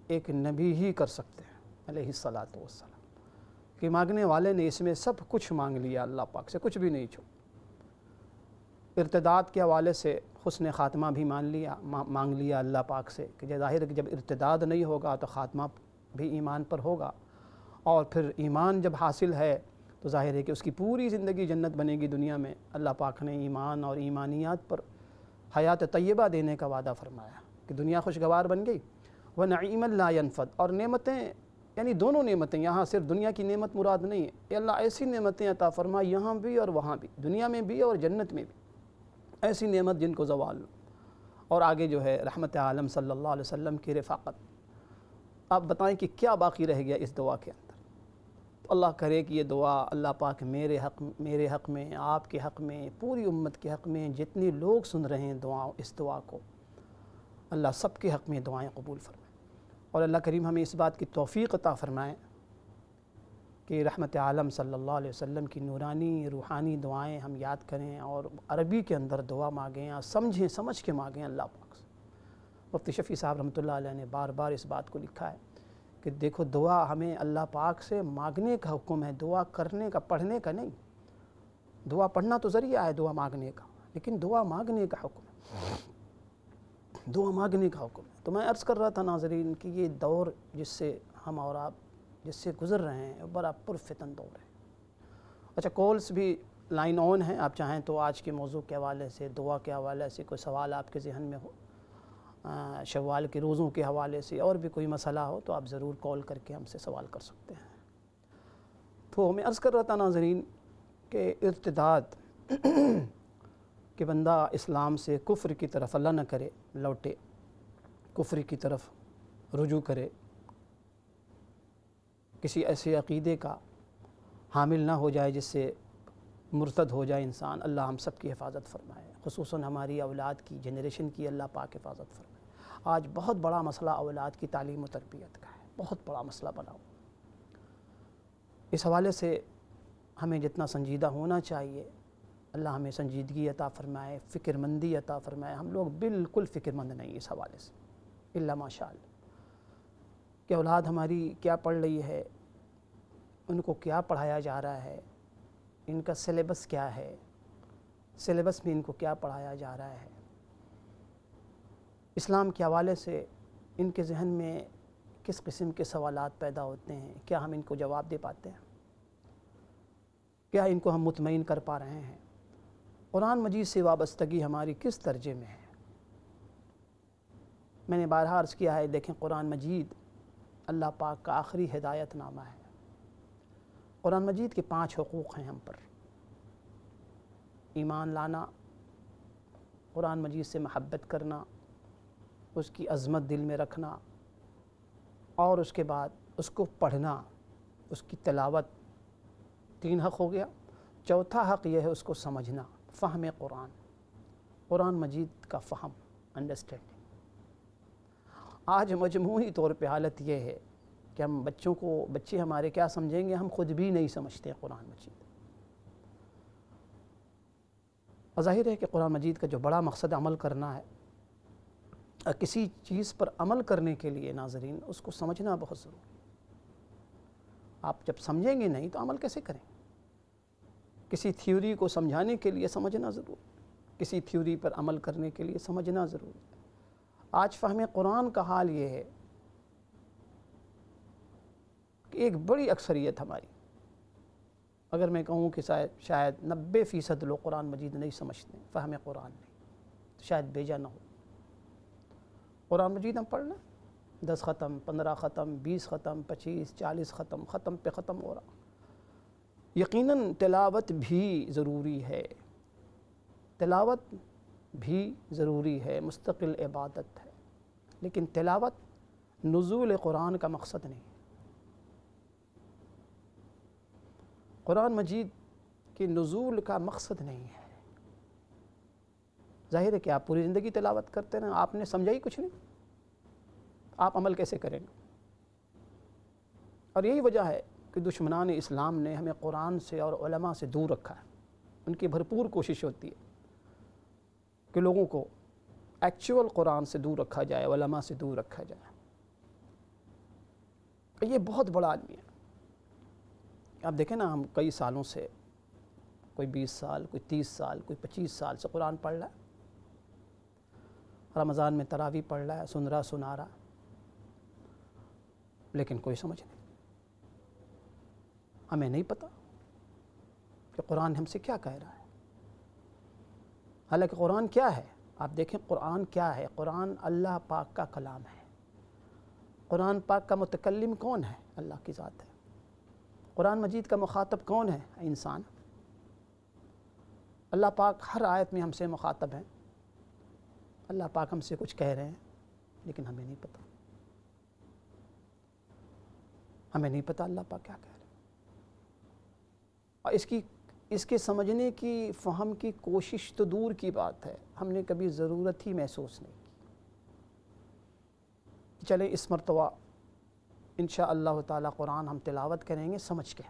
ایک نبی ہی کر سکتے ہیں علیہ الصلاۃ والسلام، کہ مانگنے والے نے اس میں سب کچھ مانگ لیا، اللہ پاک سے کچھ بھی نہیں چھوڑا۔ ارتداد کے حوالے سے حسن خاتمہ بھی مانگ لیا اللہ پاک سے، کہ ظاہر ہے کہ جب ارتداد نہیں ہوگا تو خاتمہ بھی ایمان پر ہوگا، اور پھر ایمان جب حاصل ہے تو ظاہر ہے کہ اس کی پوری زندگی جنت بنے گی دنیا میں۔ اللہ پاک نے ایمان اور ایمانیات پر حیات طیبہ دینے کا وعدہ فرمایا کہ دنیا خوشگوار بن گئی۔ وَنَعِيمًا لَا يَنْفَدُ، اور نعمتیں یعنی دونوں نعمتیں، یہاں صرف دنیا کی نعمت مراد نہیں ہے، اے اللہ ایسی نعمتیں عطا فرما یہاں بھی اور وہاں بھی، دنیا میں بھی اور جنت میں بھی، ایسی نعمت جن کو زوال نہ۔ اور آگے جو ہے رحمت عالم صلی اللہ علیہ وسلم کی رفاقت۔ آپ بتائیں کہ کیا باقی رہ گیا اس دعا کے اندر؟ اللہ کرے کہ یہ دعا اللہ پاک میرے حق میں، آپ کے حق میں، پوری امت کے حق میں، جتنے لوگ سن رہے ہیں اس دعا کو، اللہ سب کے حق میں دعائیں قبول فرمائے، اور اللہ کریم ہمیں اس بات کی توفیق عطا فرمائے کہ رحمت عالم صلی اللہ علیہ وسلم کی نورانی روحانی دعائیں ہم یاد کریں، اور عربی کے اندر دعا مانگیں، اور سمجھ کے مانگیں اللہ پاک سے۔ مفتی شفیع صاحب رحمۃ اللہ علیہ نے بار بار اس بات کو لکھا ہے کہ دیکھو دعا ہمیں اللہ پاک سے مانگنے کا حکم ہے، دعا کرنے کا، پڑھنے کا نہیں۔ دعا پڑھنا تو ذریعہ ہے دعا مانگنے کا، لیکن دعا مانگنے کا حکم ہے، دعا مانگنے کا حکم ہے۔ تو میں عرض کر رہا تھا ناظرین کہ یہ دور جس سے ہم اور آپ جس سے گزر رہے ہیں بڑا پرفتن دور ہے۔ اچھا، کالز بھی لائن آن ہیں، آپ چاہیں تو آج کے موضوع کے حوالے سے، دعا کے حوالے سے کوئی سوال آپ کے ذہن میں ہو، شوال کے روزوں کے حوالے سے، اور بھی کوئی مسئلہ ہو تو آپ ضرور کال کر کے ہم سے سوال کر سکتے ہیں۔ تو میں عرض کر رہا تھا ناظرین کہ ارتداد کہ بندہ اسلام سے کفر کی طرف اللہ نہ کرے لوٹے، کفر کی طرف رجوع کرے، کسی ایسے عقیدے کا حامل نہ ہو جائے جس سے مرتد ہو جائے انسان۔ اللہ ہم سب کی حفاظت فرمائے، خصوصاً ہماری اولاد کی، جنریشن کی اللہ پاک حفاظت فرمائے۔ آج بہت بڑا مسئلہ اولاد کی تعلیم و تربیت کا ہے، بہت بڑا مسئلہ بنا ہوا۔ اس حوالے سے ہمیں جتنا سنجیدہ ہونا چاہیے، اللہ ہمیں سنجیدگی عطا فرمائے، فکر مندی عطا فرمائے۔ ہم لوگ بالکل فکر مند نہیں اس حوالے سے، الا ماشاء اللہ، کہ اولاد ہماری کیا پڑھ رہی ہے، ان کو کیا پڑھایا جا رہا ہے، ان کا سلیبس کیا ہے، سلیبس میں ان کو کیا پڑھایا جا رہا ہے، اسلام کے حوالے سے ان کے ذہن میں کس قسم کے سوالات پیدا ہوتے ہیں، کیا ہم ان کو جواب دے پاتے ہیں، کیا ان کو ہم مطمئن کر پا رہے ہیں، قرآن مجید سے وابستگی ہماری کس درجے میں ہے۔ میں نے بارہا عرض کیا ہے، دیکھیں قرآن مجید اللہ پاک کا آخری ہدایت نامہ ہے۔ قرآن مجید کے 5 حقوق ہیں ہم پر: ایمان لانا، قرآن مجید سے محبت کرنا، اس کی عظمت دل میں رکھنا، اور اس کے بعد اس کو پڑھنا، اس کی تلاوت۔ 3 حق ہو گیا۔ چوتھا حق یہ ہے اس کو سمجھنا، فہم قرآن مجید کا فہم، انڈرسٹینڈنگ۔ آج مجموعی طور پہ حالت یہ ہے کہ ہم بچے ہمارے کیا سمجھیں گے، ہم خود بھی نہیں سمجھتے قرآن مجید۔ اور ظاہر ہے کہ قرآن مجید کا جو بڑا مقصد عمل کرنا ہے، اور کسی چیز پر عمل کرنے کے لیے ناظرین اس کو سمجھنا بہت ضروری ہے۔ آپ جب سمجھیں گے نہیں تو عمل کیسے کریں؟ کسی تھیوری کو سمجھانے کے لیے سمجھنا ضروری، کسی تھیوری پر عمل کرنے کے لیے سمجھنا ضروری ہے۔ آج فہم قرآن کا حال یہ ہے کہ ایک بڑی اکثریت ہماری، اگر میں کہوں کہ شاید 90% لوگ قرآن مجید نہیں سمجھتے، فہم قرآن نہیں، تو شاید بیجا نہ ہو۔ قرآن مجید ہم پڑھ لیں، 10 ختم، 15 ختم، 20 ختم، 25، 40 ختم، ختم پہ ختم ہو رہا۔ یقیناً تلاوت بھی ضروری ہے، تلاوت بھی ضروری ہے، مستقل عبادت ہے، لیکن تلاوت نزول قرآن کا مقصد نہیں ہے۔ قرآن مجید کے نزول کا مقصد نہیں ہے۔ ظاہر ہے کہ آپ پوری زندگی تلاوت کرتے رہیں، آپ نے سمجھا ہی کچھ نہیں، آپ عمل کیسے کریں گے؟ اور یہی وجہ ہے کہ دشمنان اسلام نے ہمیں قرآن سے اور علماء سے دور رکھا ہے۔ ان کی بھرپور کوشش ہوتی ہے کہ لوگوں کو ایکچول قرآن سے دور رکھا جائے، علماء سے دور رکھا جائے۔ یہ بہت بڑا آدمی ہے۔ آپ دیکھیں نا، ہم کئی سالوں سے، کوئی 20 سال، کوئی 30 سال، کوئی 25 سال سے قرآن پڑھ رہا ہے، رمضان میں تراویح پڑھ رہا ہے، سن رہا سنا رہا، لیکن کوئی سمجھ نہیں۔ ہمیں نہیں پتہ کہ قرآن ہم سے کیا کہہ رہا ہے۔ حالانکہ قرآن کیا ہے؟ آپ دیکھیں قرآن کیا ہے۔ قرآن اللہ پاک کا کلام ہے۔ قرآن پاک کا متکلم کون ہے؟ اللہ کی ذات ہے۔ قرآن مجید کا مخاطب کون ہے؟ انسان۔ اللہ پاک ہر آیت میں ہم سے مخاطب ہیں۔ اللہ پاک ہم سے کچھ کہہ رہے ہیں، لیکن ہمیں نہیں پتہ۔ ہمیں نہیں پتہ اللہ پاک کیا کہہ رہے ہیں۔ اور اس کے سمجھنے کی، فہم کی کوشش تو دور کی بات ہے، ہم نے کبھی ضرورت ہی محسوس نہیں کی۔ چلیں اس مرتبہ انشاءاللہ تعالی قرآن ہم تلاوت کریں گے سمجھ کے۔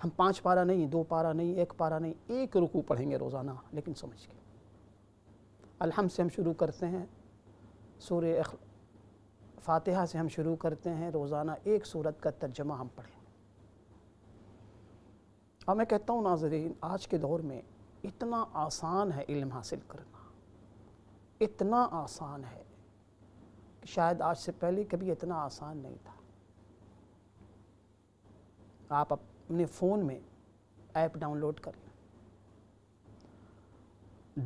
ہم 5 پارہ نہیں، 2 پارہ نہیں، 1 پارہ نہیں، 1 رکوع پڑھیں گے روزانہ، لیکن سمجھ کے۔ الحمد سے ہم شروع کرتے ہیں، سورہ فاتحہ سے ہم شروع کرتے ہیں، روزانہ 1 سورت کا ترجمہ ہم پڑھیں۔ اور میں کہتا ہوں ناظرین، آج کے دور میں اتنا آسان ہے علم حاصل کرنا، اتنا آسان ہے کہ شاید آج سے پہلے کبھی اتنا آسان نہیں تھا۔ آپ اپنے فون میں ایپ ڈاؤن لوڈ کر لیں،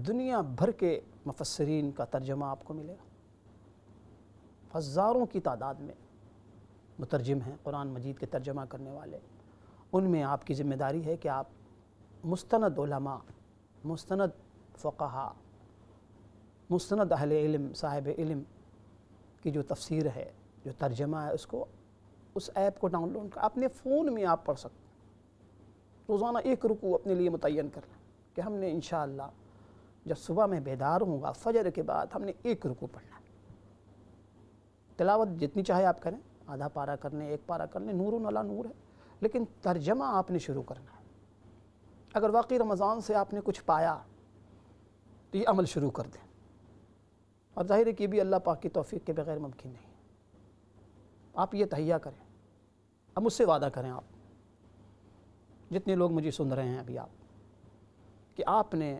دنیا بھر کے مفسرین کا ترجمہ آپ کو ملے گا۔ ہزاروں کی تعداد میں مترجم ہیں قرآن مجید کے ترجمہ کرنے والے۔ ان میں آپ کی ذمہ داری ہے کہ آپ مستند علماء، مستند فقہاء، مستند اہل علم، صاحب علم کی جو تفسیر ہے، جو ترجمہ ہے، اس ایپ کو ڈاؤن لوڈ کر اپنے فون میں آپ پڑھ سکتے ہیں۔ روزانہ 1 رکوع اپنے لیے متعین کر لیں کہ ہم نے انشاءاللہ جب صبح میں بیدار ہوں گا، فجر کے بعد ہم نے 1 رکوع پڑھنا ہے۔ تلاوت جتنی چاہے آپ کریں، آدھا پارہ کر لیں، 1 پارہ کر لیں، نور علی نور ہے، لیکن ترجمہ آپ نے شروع کرنا ہے۔ اگر واقعی رمضان سے آپ نے کچھ پایا تو یہ عمل شروع کر دیں۔ اور ظاہر ہے کہ بھی اللہ پاک کی توفیق کے بغیر ممکن نہیں۔ آپ یہ تہیہ کریں، اب مجھ سے وعدہ کریں، آپ جتنے لوگ مجھے سن رہے ہیں ابھی، آپ کہ آپ نے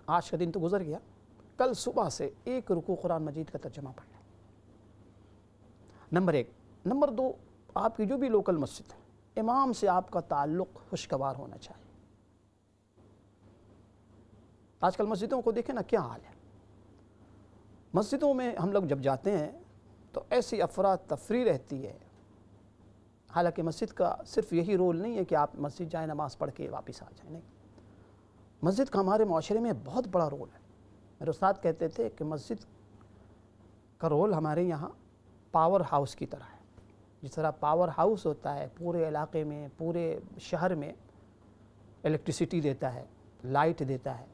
آج کا دن تو گزر گیا، کل صبح سے 1 رکوع قرآن مجید کا ترجمہ پڑھ لیں۔ نمبر 1۔ نمبر 2، آپ کی جو بھی لوکل مسجد ہے، امام سے آپ کا تعلق خوشگوار ہونا چاہیے۔ آج کل مسجدوں کو دیکھیں نا کیا حال ہے۔ مسجدوں میں ہم لوگ جب جاتے ہیں تو ایسی افراتفری رہتی ہے۔ حالانکہ مسجد کا صرف یہی رول نہیں ہے کہ آپ مسجد جائیں، نماز پڑھ کے واپس آ جائیں، نہیں۔ مسجد کا ہمارے معاشرے میں بہت بڑا رول ہے۔ میرے استاد کہتے تھے کہ مسجد کا رول ہمارے یہاں پاور ہاؤس کی طرح ہے۔ جس طرح پاور ہاؤس ہوتا ہے، پورے علاقے میں، پورے شہر میں الیکٹریسٹی دیتا ہے، لائٹ دیتا ہے،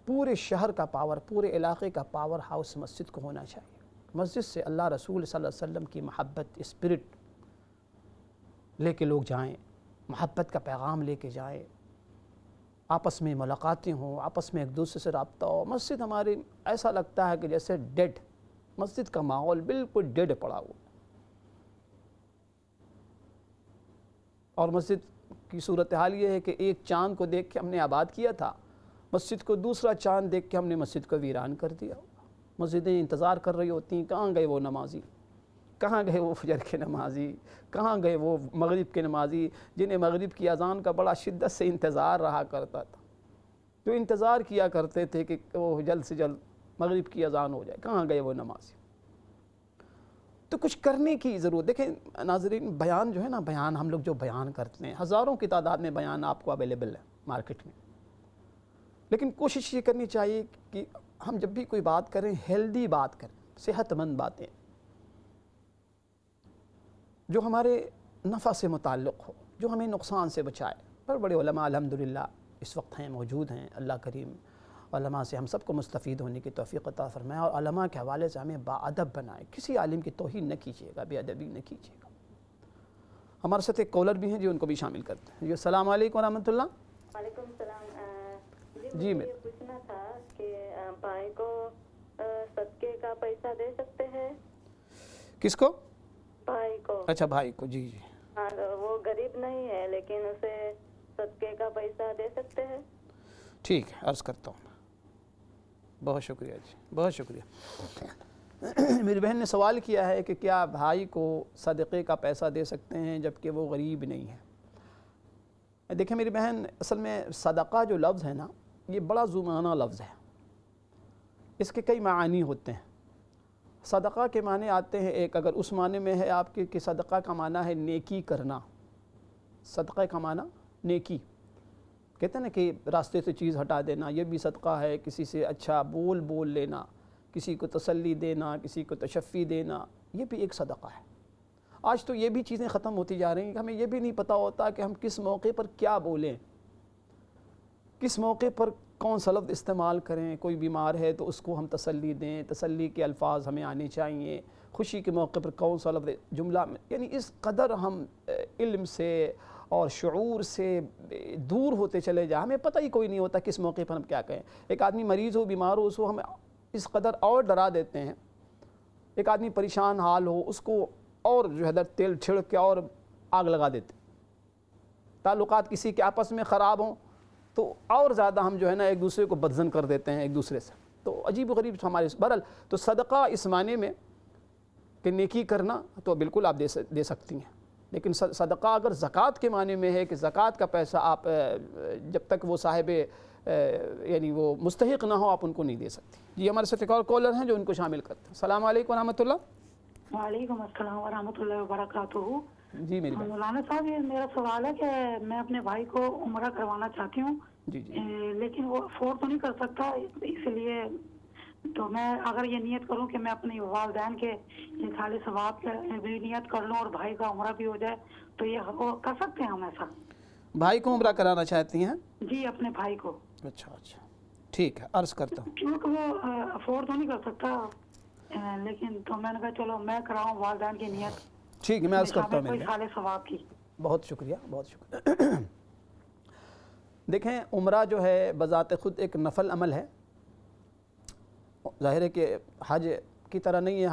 پورے شہر کا پاور، پورے علاقے کا پاور ہاؤس مسجد کو ہونا چاہیے۔ مسجد سے اللہ رسول صلی اللہ علیہ وسلم کی محبت اسپرٹ لے کے لوگ جائیں، محبت کا پیغام لے کے جائیں، آپس میں ملاقاتیں ہوں، آپس میں ایک دوسرے سے رابطہ ہو۔ مسجد ہماری ایسا لگتا ہے کہ جیسے ڈیڈ، مسجد کا ماحول بالکل ڈیڈ پڑا ہوا، اور مسجد کی صورتحال یہ ہے کہ ایک چاند کو دیکھ کے ہم نے آباد کیا تھا، مسجد کو دوسرا چاند دیکھ کے ہم نے مسجد کو ویران کر دیا۔ مسجدیں انتظار کر رہی ہوتی ہیں، کہاں گئے وہ نمازی، کہاں گئے وہ فجر کے نمازی، کہاں گئے وہ مغرب کے نمازی جنہیں مغرب کی اذان کا بڑا شدت سے انتظار رہا کرتا تھا، جو انتظار کیا کرتے تھے کہ وہ جلد سے جلد مغرب کی اذان ہو جائے، کہاں گئے وہ نمازی۔ تو کچھ کرنے کی ضرورت۔ دیکھیں ناظرین، بیان جو ہے نا، بیان ہم لوگ جو بیان کرتے ہیں، ہزاروں کی تعداد میں بیان آپ کو اویلیبل ہے مارکیٹ میں، لیکن کوشش یہ کرنی چاہیے کہ ہم جب بھی کوئی بات کریں ہیلدی بات کریں، صحت مند باتیں جو ہمارے نفع سے متعلق ہو، جو ہمیں نقصان سے بچائے۔ بڑے بڑے علماء الحمدللہ اس وقت ہیں، موجود ہیں، اللہ کریم علماء سے ہم سب کو مستفید ہونے کی توفیق عطا فرمائے، اور علماء کے حوالے سے ہمیں باادب بنائے۔ کسی عالم کی توہین نہ کیجیے گا، بے ادبی نہ کیجیے گا۔ ہمارے ساتھ ایک کالر بھی ہیں، جو ان کو بھی شامل کرتے ہیں۔ جی السلام علیکم ورحمۃ اللہ۔ وعلیکم السلام۔ جی مجھے یہ پوچھنا تھا کہ بھائی کو صدقے کا پیسہ دے سکتے ہیں؟ کس کو؟ بھائی کو۔ اچھا بھائی کو، جی جی۔ وہ غریب نہیں ہے لیکن اسے صدقے کا پیسہ دے سکتے ہیں؟ ٹھیک ہے، عرض کرتا ہوں۔ بہت شکریہ جی، بہت شکریہ۔ میری بہن نے سوال کیا ہے کہ کیا بھائی کو صدقے کا پیسہ دے سکتے ہیں جبکہ وہ غریب نہیں ہے؟ دیکھیں میری بہن، اصل میں صدقہ جو لفظ ہے نا، یہ بڑا ذو معنی لفظ ہے، اس کے کئی معانی ہوتے ہیں۔ صدقہ کے معنی آتے ہیں، ایک اگر اس معنی میں ہے آپ کے کہ صدقہ کا معنی ہے نیکی کرنا، صدقہ کا معنی نیکی، کہتے ہیں نا کہ راستے سے چیز ہٹا دینا، یہ بھی صدقہ ہے۔ کسی سے اچھا بول لینا، کسی کو تسلی دینا، کسی کو تشفی دینا، یہ بھی ایک صدقہ ہے۔ آج تو یہ بھی چیزیں ختم ہوتی جا رہی ہیں کہ ہمیں یہ بھی نہیں پتہ ہوتا کہ ہم کس موقع پر کیا بولیں، کس موقع پر کون سا لفظ استعمال کریں۔ کوئی بیمار ہے تو اس کو ہم تسلی دیں، تسلی کے الفاظ ہمیں آنے چاہیے۔ خوشی کے موقع پر کون سا لفظ جملہ، یعنی اس قدر ہم علم سے اور شعور سے دور ہوتے چلے جائیں، ہمیں پتہ ہی کوئی نہیں ہوتا کس موقع پر ہم کیا کہیں۔ ایک آدمی مریض ہو، بیمار ہو، اس کو ہم اس قدر اور ڈرا دیتے ہیں۔ ایک آدمی پریشان حال ہو، اس کو اور جو ہے تیل چھڑک کے اور آگ لگا دیتے۔ تعلقات کسی کے آپس میں خراب ہوں تو اور زیادہ ہم جو ہے نا ایک دوسرے کو بدظن کر دیتے ہیں ایک دوسرے سے۔ تو عجیب و غریب ہمارے بہرحال تو صدقہ اس معنی میں کہ نیکی کرنا تو بالکل آپ دے سکتی ہیں، لیکن صدقہ اگر زکوٰۃ کے معنی میں ہے کہ زکوٰۃ کا پیسہ آپ جب تک وہ صاحب یعنی وہ مستحق نہ ہو آپ ان کو نہیں دے سکتی۔ جی ہمارے ساتھ ایک اور کالر ہیں جو ان کو شامل کرتے ہیں۔ السلام علیکم ورحمۃ اللہ۔ وعلیکم السلام ورحمۃ اللہ وبرکاتہ۔ جی میری بہن۔ مولانا صاحب، یہ میرا سوال ہے کہ میں اپنے بھائی کو عمرہ کروانا چاہتی ہوں، جی جی لیکن وہ افورڈ تو نہیں کر سکتا، اس لیے تو میں اگر یہ نیت کروں کہ میں اپنے والدین کے خالص ثواب بھی نیت کر لوں اور بھائی کا عمرہ بھی ہو جائے، تو یہ وہ کر سکتے ہیں ہم ایسا؟ بھائی کو عمرہ کرانا چاہتی ہیں؟ جی اپنے بھائی کو۔ اچھا ٹھیک ہے، عرض کرتا ہوں۔ کیونکہ وہ افورڈ تو نہیں کر سکتا، لیکن تو میں نے کہا چلو میں کراؤں والدین کی نیت۔ ٹھیک ہے، میں عرض کرتا ہوں میری بہن۔ خالص ثواب کی۔ بہت شکریہ، بہت شکریہ۔ دیکھیں عمرہ جو ہے بذات خود ایک نفل عمل ہے۔ ظاہر ہے کہ حج کی طرح نہیں ہے،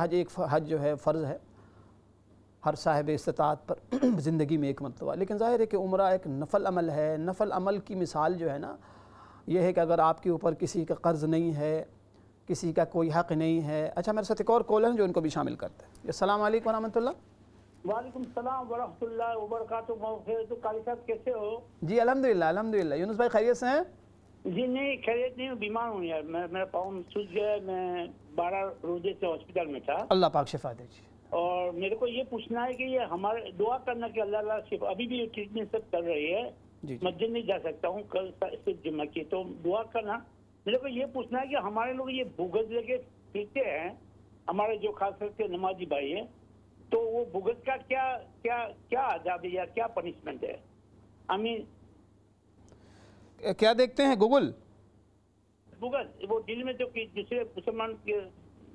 حج جو ہے فرض ہے ہر صاحب استطاعت پر زندگی میں ایک مرتبہ، لیکن ظاہر ہے کہ عمرہ ایک نفل عمل ہے۔ نفل عمل کی مثال جو ہے نا یہ ہے کہ اگر آپ کے اوپر کسی کا قرض نہیں ہے، کسی کا کوئی حق نہیں ہے۔ اچھا میرے ساتھ ایک اور کالر ہیں جو ان کو بھی شامل کرتے ہیں۔ السلام علیکم ورحمۃ اللہ۔ وعلیکم السلام ورحمۃ اللہ وبرکاتہ۔ قاری صاحب کیسے ہو؟ جی الحمدللہ الحمدللہ۔ یونس بھائی خیریت سے ہیں؟ جی نہیں خیریت نہیں ہوں، بیمار ہوں یار، میرا پاؤں سوج گیا ہے، میں 12 روزے سے ہاسپٹل میں تھا۔ اللہ پاک شفا دے جی۔ اور میرے کو یہ پوچھنا ہے کہ یہ ہمارے دعا کرنا کہ اللہ اللہ شفا، ابھی بھی ٹریٹمنٹ سب کر رہی ہے، جی مسجد نہیں جا سکتا ہوں کل سے جمعہ کی، تو دعا کرنا۔ میرے کو یہ پوچھنا ہے کہ ہمارے لوگ یہ بھگت لے کے پھرتے ہیں، ہمارے جو خاص کر کے نمازی بھائی ہیں، تو وہ بھگت کا کیا عذاب ہے یا کیا پنشمنٹ ہے؟ آمین۔ کیا دیکھتے ہیں گوگل؟ بھگت وہ دل میں جو دوسرے مسلمان کے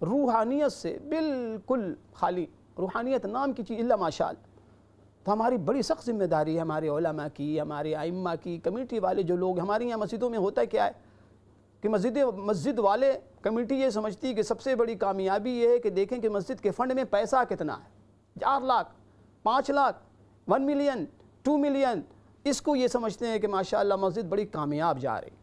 روحانیت سے بالکل خالی، روحانیت نام کی چیز الا ماشاء اللہ. تو ہماری بڑی سخت ذمہ داری ہے ہمارے علماء کی، ہمارے ائمہ کی، کمیٹی والے جو لوگ. ہمارے یہاں مسجدوں میں ہوتا ہے کیا ہے کہ مسجد والے کمیٹی یہ سمجھتی ہے کہ سب سے بڑی کامیابی یہ ہے کہ دیکھیں کہ مسجد کے فنڈ میں پیسہ کتنا ہے، 4 لاکھ 5 لاکھ 1 ملین 2 ملین. اس کو یہ سمجھتے ہیں کہ ماشاءاللہ مسجد بڑی کامیاب جا رہی.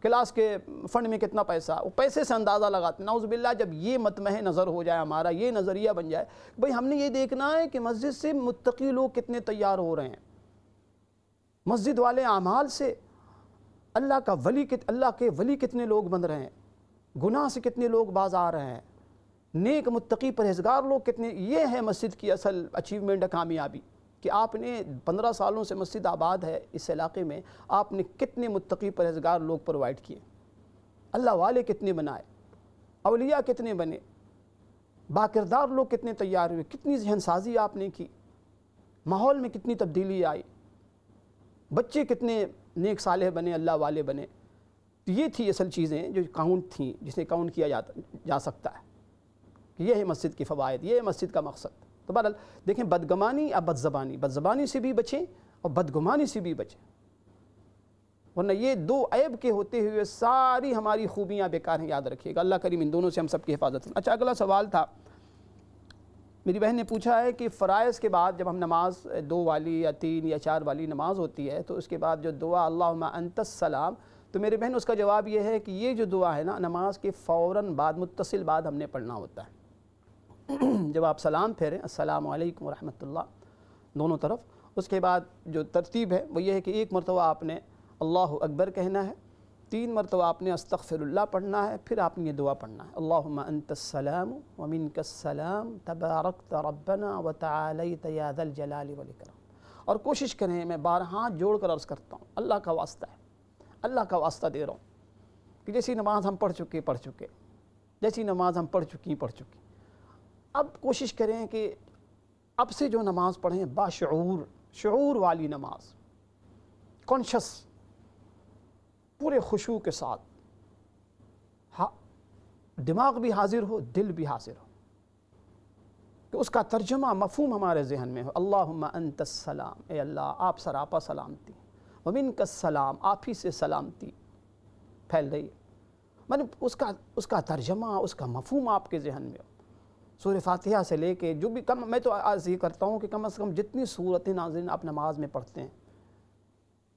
کلاس کے فنڈ میں کتنا پیسہ، وہ پیسے سے اندازہ لگاتے ہیں. نعوذ باللہ جب یہ مطمح نظر ہو جائے، ہمارا یہ نظریہ بن جائے، بھئی ہم نے یہ دیکھنا ہے کہ مسجد سے متقی لوگ کتنے تیار ہو رہے ہیں، مسجد والے اعمال سے اللہ کے ولی کتنے لوگ بن رہے ہیں، گناہ سے کتنے لوگ باز آ رہے ہیں، نیک متقی پرہیزگار لوگ کتنے. یہ ہے مسجد کی اصل اچیومنٹ، کامیابی، کہ آپ نے 15 سالوں سے مسجد آباد ہے اس علاقے میں، آپ نے کتنے متقی پرہیزگار لوگ پرووائڈ کیے، اللہ والے کتنے بنائے، اولیاء کتنے بنے، باکردار لوگ کتنے تیار ہوئے، کتنی ذہن سازی آپ نے کی، ماحول میں کتنی تبدیلی آئی، بچے کتنے نیک صالح بنے، اللہ والے بنے. تو یہ تھی اصل چیزیں جو کاؤنٹ تھیں، جسے کاؤنٹ کیا جا سکتا ہے کہ یہ ہے مسجد کی فوائد، یہ ہے مسجد کا مقصد. تو بہرحال دیکھیں، بدگمانی یا بدزبانی سے بھی بچیں اور بدگمانی سے بھی بچیں، ورنہ یہ 2 عیب کے ہوتے ہوئے ساری ہماری خوبیاں بیکار ہیں. یاد رکھیے گا، اللہ کریم ان دونوں سے ہم سب کی حفاظت کریں. اچھا، اگلا سوال تھا، میری بہن نے پوچھا ہے کہ فرائض کے بعد جب ہم نماز 2 والی یا 3 یا 4 والی نماز ہوتی ہے تو اس کے بعد جو دعا اللہم انت السلام، تو میرے بہن اس کا جواب یہ ہے کہ یہ جو دعا ہے نا، نماز کے فوراً بعد متصل بعد ہم نے پڑھنا ہوتا ہے. جب آپ سلام پھیریں السلام علیکم ورحمۃ اللہ دونوں طرف، اس کے بعد جو ترتیب ہے وہ یہ ہے کہ 1 مرتبہ آپ نے اللہ اکبر کہنا ہے، 3 مرتبہ آپ نے استغفر اللہ پڑھنا ہے، پھر آپ نے یہ دعا پڑھنا ہے اللہم انت السلام ومنک السلام تبارکت ربنا وتعالیت یا ذا الجلال والاکرام. اور کوشش کریں، میں بارہا ہاتھ جوڑ کر عرض کرتا ہوں، اللہ کا واسطہ ہے، اللہ کا واسطہ دے رہا ہوں کہ جیسی نماز ہم پڑھ چکے، جیسی نماز ہم پڑھ چکی. اب کوشش کریں کہ اب سے جو نماز پڑھیں شعور والی نماز، کانشس، پورے خشوع کے ساتھ، دماغ بھی حاضر ہو، دل بھی حاضر ہو، کہ اس کا ترجمہ مفہوم ہمارے ذہن میں ہو. اللہم انت السلام، اے اللہ آپ سراپا سلامتی، ومنک السلام آپ ہی سے سلامتی پھیل رہی ہے. اس کا ترجمہ، اس کا مفہوم آپ کے ذہن میں ہو. سورہ فاتحہ سے لے کے جو بھی میں تو عرض یہ کرتا ہوں کہ کم از کم جتنی صورتیں ناظرین آپ نماز میں پڑھتے ہیں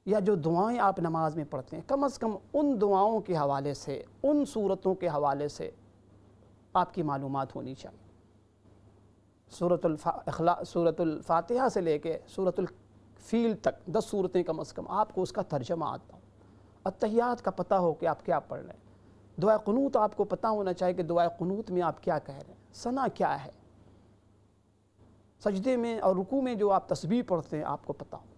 یا جو دعائیں آپ نماز میں پڑھتے ہیں، کم از کم ان دعاؤں کے حوالے سے، ان صورتوں کے حوالے سے آپ کی معلومات ہونی چاہیے. سورۃ الفاتحہ سے لے کے سورۃ الفیل تک 10 صورتیں کم از کم آپ کو اس کا ترجمہ آتا ہو، اتحیات کا پتہ ہو کہ آپ کیا پڑھ رہے ہیں، دعائے قنوت آپ کو پتہ ہونا چاہیے کہ دعائے قنوت میں آپ کیا کہہ رہے ہیں، ثنا کیا ہے، سجدے میں اور رکوع میں جو آپ تسبیح پڑھتے ہیں آپ کو پتہ ہو.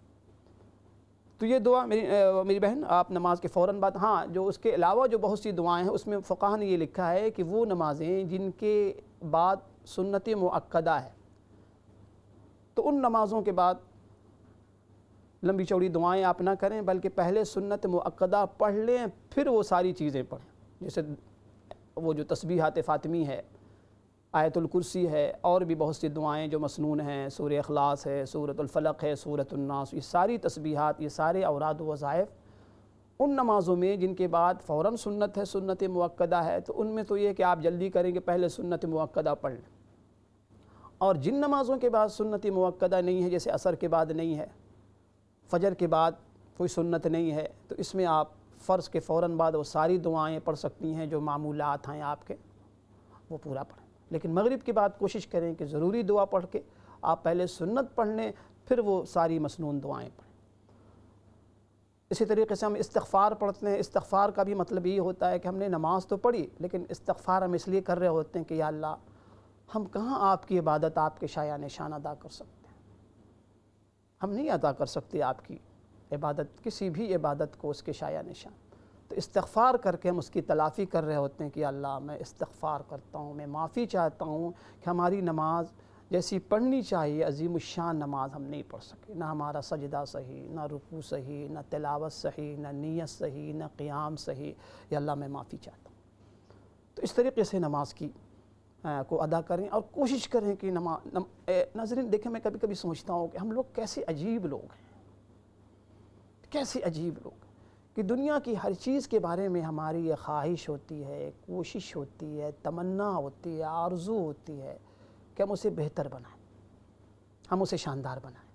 تو یہ دعا میری بہن آپ نماز کے فوراً بعد، ہاں جو اس کے علاوہ جو بہت سی دعائیں ہیں اس میں فقہ نے یہ لکھا ہے کہ وہ نمازیں جن کے بعد سنت مؤکدہ ہے، تو ان نمازوں کے بعد لمبی چوڑی دعائیں آپ نہ کریں، بلکہ پہلے سنت مؤکدہ پڑھ لیں پھر وہ ساری چیزیں پڑھیں. جیسے وہ جو تسبیحات فاطمی ہے، آیت الکرسی ہے، اور بھی بہت سی دعائیں جو مسنون ہیں، سورہ اخلاص ہے، سورۃ الفلق ہے، سورۃ الناس، یہ ساری تسبیحات، یہ سارے اوراد و وظائف ان نمازوں میں جن کے بعد فوراً سنت ہے، سنت مؤکدہ ہے، تو ان میں تو یہ کہ آپ جلدی کریں کہ پہلے سنت مؤکدہ پڑھ لیں. اور جن نمازوں کے بعد سنت مؤکدہ نہیں ہے، جیسے عصر کے بعد نہیں ہے، فجر کے بعد کوئی سنت نہیں ہے، تو اس میں آپ فرض کے فوراً بعد وہ ساری دعائیں پڑھ سکتی ہیں جو معمولات ہیں آپ کے، وہ پورا پڑھیں. لیکن مغرب کے بعد کوشش کریں کہ ضروری دعا پڑھ کے آپ پہلے سنت پڑھ لیں پھر وہ ساری مسنون دعائیں پڑھیں. اسی طریقے سے ہم استغفار پڑھتے ہیں. استغفار کا بھی مطلب یہ ہوتا ہے کہ ہم نے نماز تو پڑھی لیکن استغفار ہم اس لیے کر رہے ہوتے ہیں کہ یا اللہ ہم کہاں آپ کی عبادت آپ کے شایع نشان ادا کر سکتے ہیں، ہم نہیں ادا کر سکتے آپ کی عبادت، کسی بھی عبادت کو اس کے شایع نشان. تو استغفار کر کے ہم اس کی تلافی کر رہے ہوتے ہیں کہ اللہ میں استغفار کرتا ہوں، میں معافی چاہتا ہوں کہ ہماری نماز جیسی پڑھنی چاہیے عظیم الشان نماز ہم نہیں پڑھ سکے، نہ ہمارا سجدہ صحیح، نہ رکوع صحیح، نہ تلاوت صحیح، نہ نیت صحیح، نہ قیام صحیح. یا اللہ میں معافی چاہتا ہوں. تو اس طریقے سے نماز کی کو ادا کریں اور کوشش کریں کہ ناظرین دیکھیں میں کبھی کبھی سوچتا ہوں کہ ہم لوگ کیسے عجیب لوگ ہیں، کیسے عجیب لوگ کہ دنیا کی ہر چیز کے بارے میں ہماری یہ خواہش ہوتی ہے، کوشش ہوتی ہے، تمنا ہوتی ہے، آرزو ہوتی ہے کہ ہم اسے بہتر بنائیں، ہم اسے شاندار بنائیں،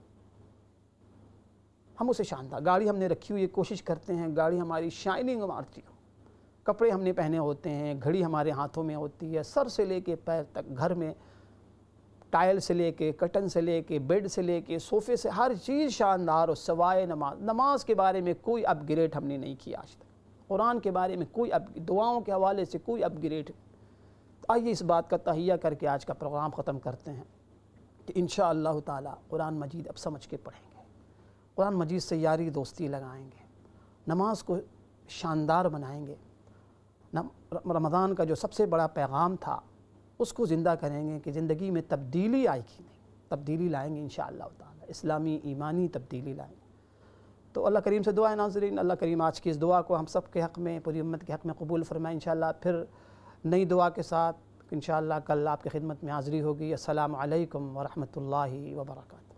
ہم اسے شاندار گاڑی ہم نے رکھی ہوئی ہے، کوشش کرتے ہیں گاڑی ہماری شائننگ مارتی ہو، کپڑے ہم نے پہنے ہوتے ہیں، گھڑی ہمارے ہاتھوں میں ہوتی ہے، سر سے لے کے پیر تک، گھر میں ٹائل سے لے کے، کٹن سے لے کے، بیڈ سے لے کے، صوفے سے، ہر چیز شاندار اور سوائے نماز کے بارے میں کوئی اپ گریڈ ہم نے نہیں کیا آج تک، قرآن کے بارے میں کوئی دعاؤں کے حوالے سے کوئی اپ گریڈ۔ آئیے اس بات کا تہیہ کر کے آج کا پروگرام ختم کرتے ہیں کہ انشاءاللہ تعالی قرآن مجید اب سمجھ کے پڑھیں گے، قرآن مجید سے یاری دوستی لگائیں گے، نماز کو شاندار بنائیں گے، رمضان کا جو سب سے بڑا پیغام تھا اس کو زندہ کریں گے کہ زندگی میں تبدیلی آئے گی، نہیں تبدیلی لائیں گے انشاءاللہ تعالی، اسلامی ایمانی تبدیلی لائیں گے۔ تو اللہ کریم سے دعا ہے ناظرین، اللہ کریم آج کی اس دعا کو ہم سب کے حق میں، پوری امت کے حق میں قبول فرمائے۔ انشاءاللہ پھر نئی دعا کے ساتھ انشاءاللہ کل آپ کی خدمت میں حاضری ہوگی۔ السلام علیکم ورحمۃ اللہ وبرکاتہ۔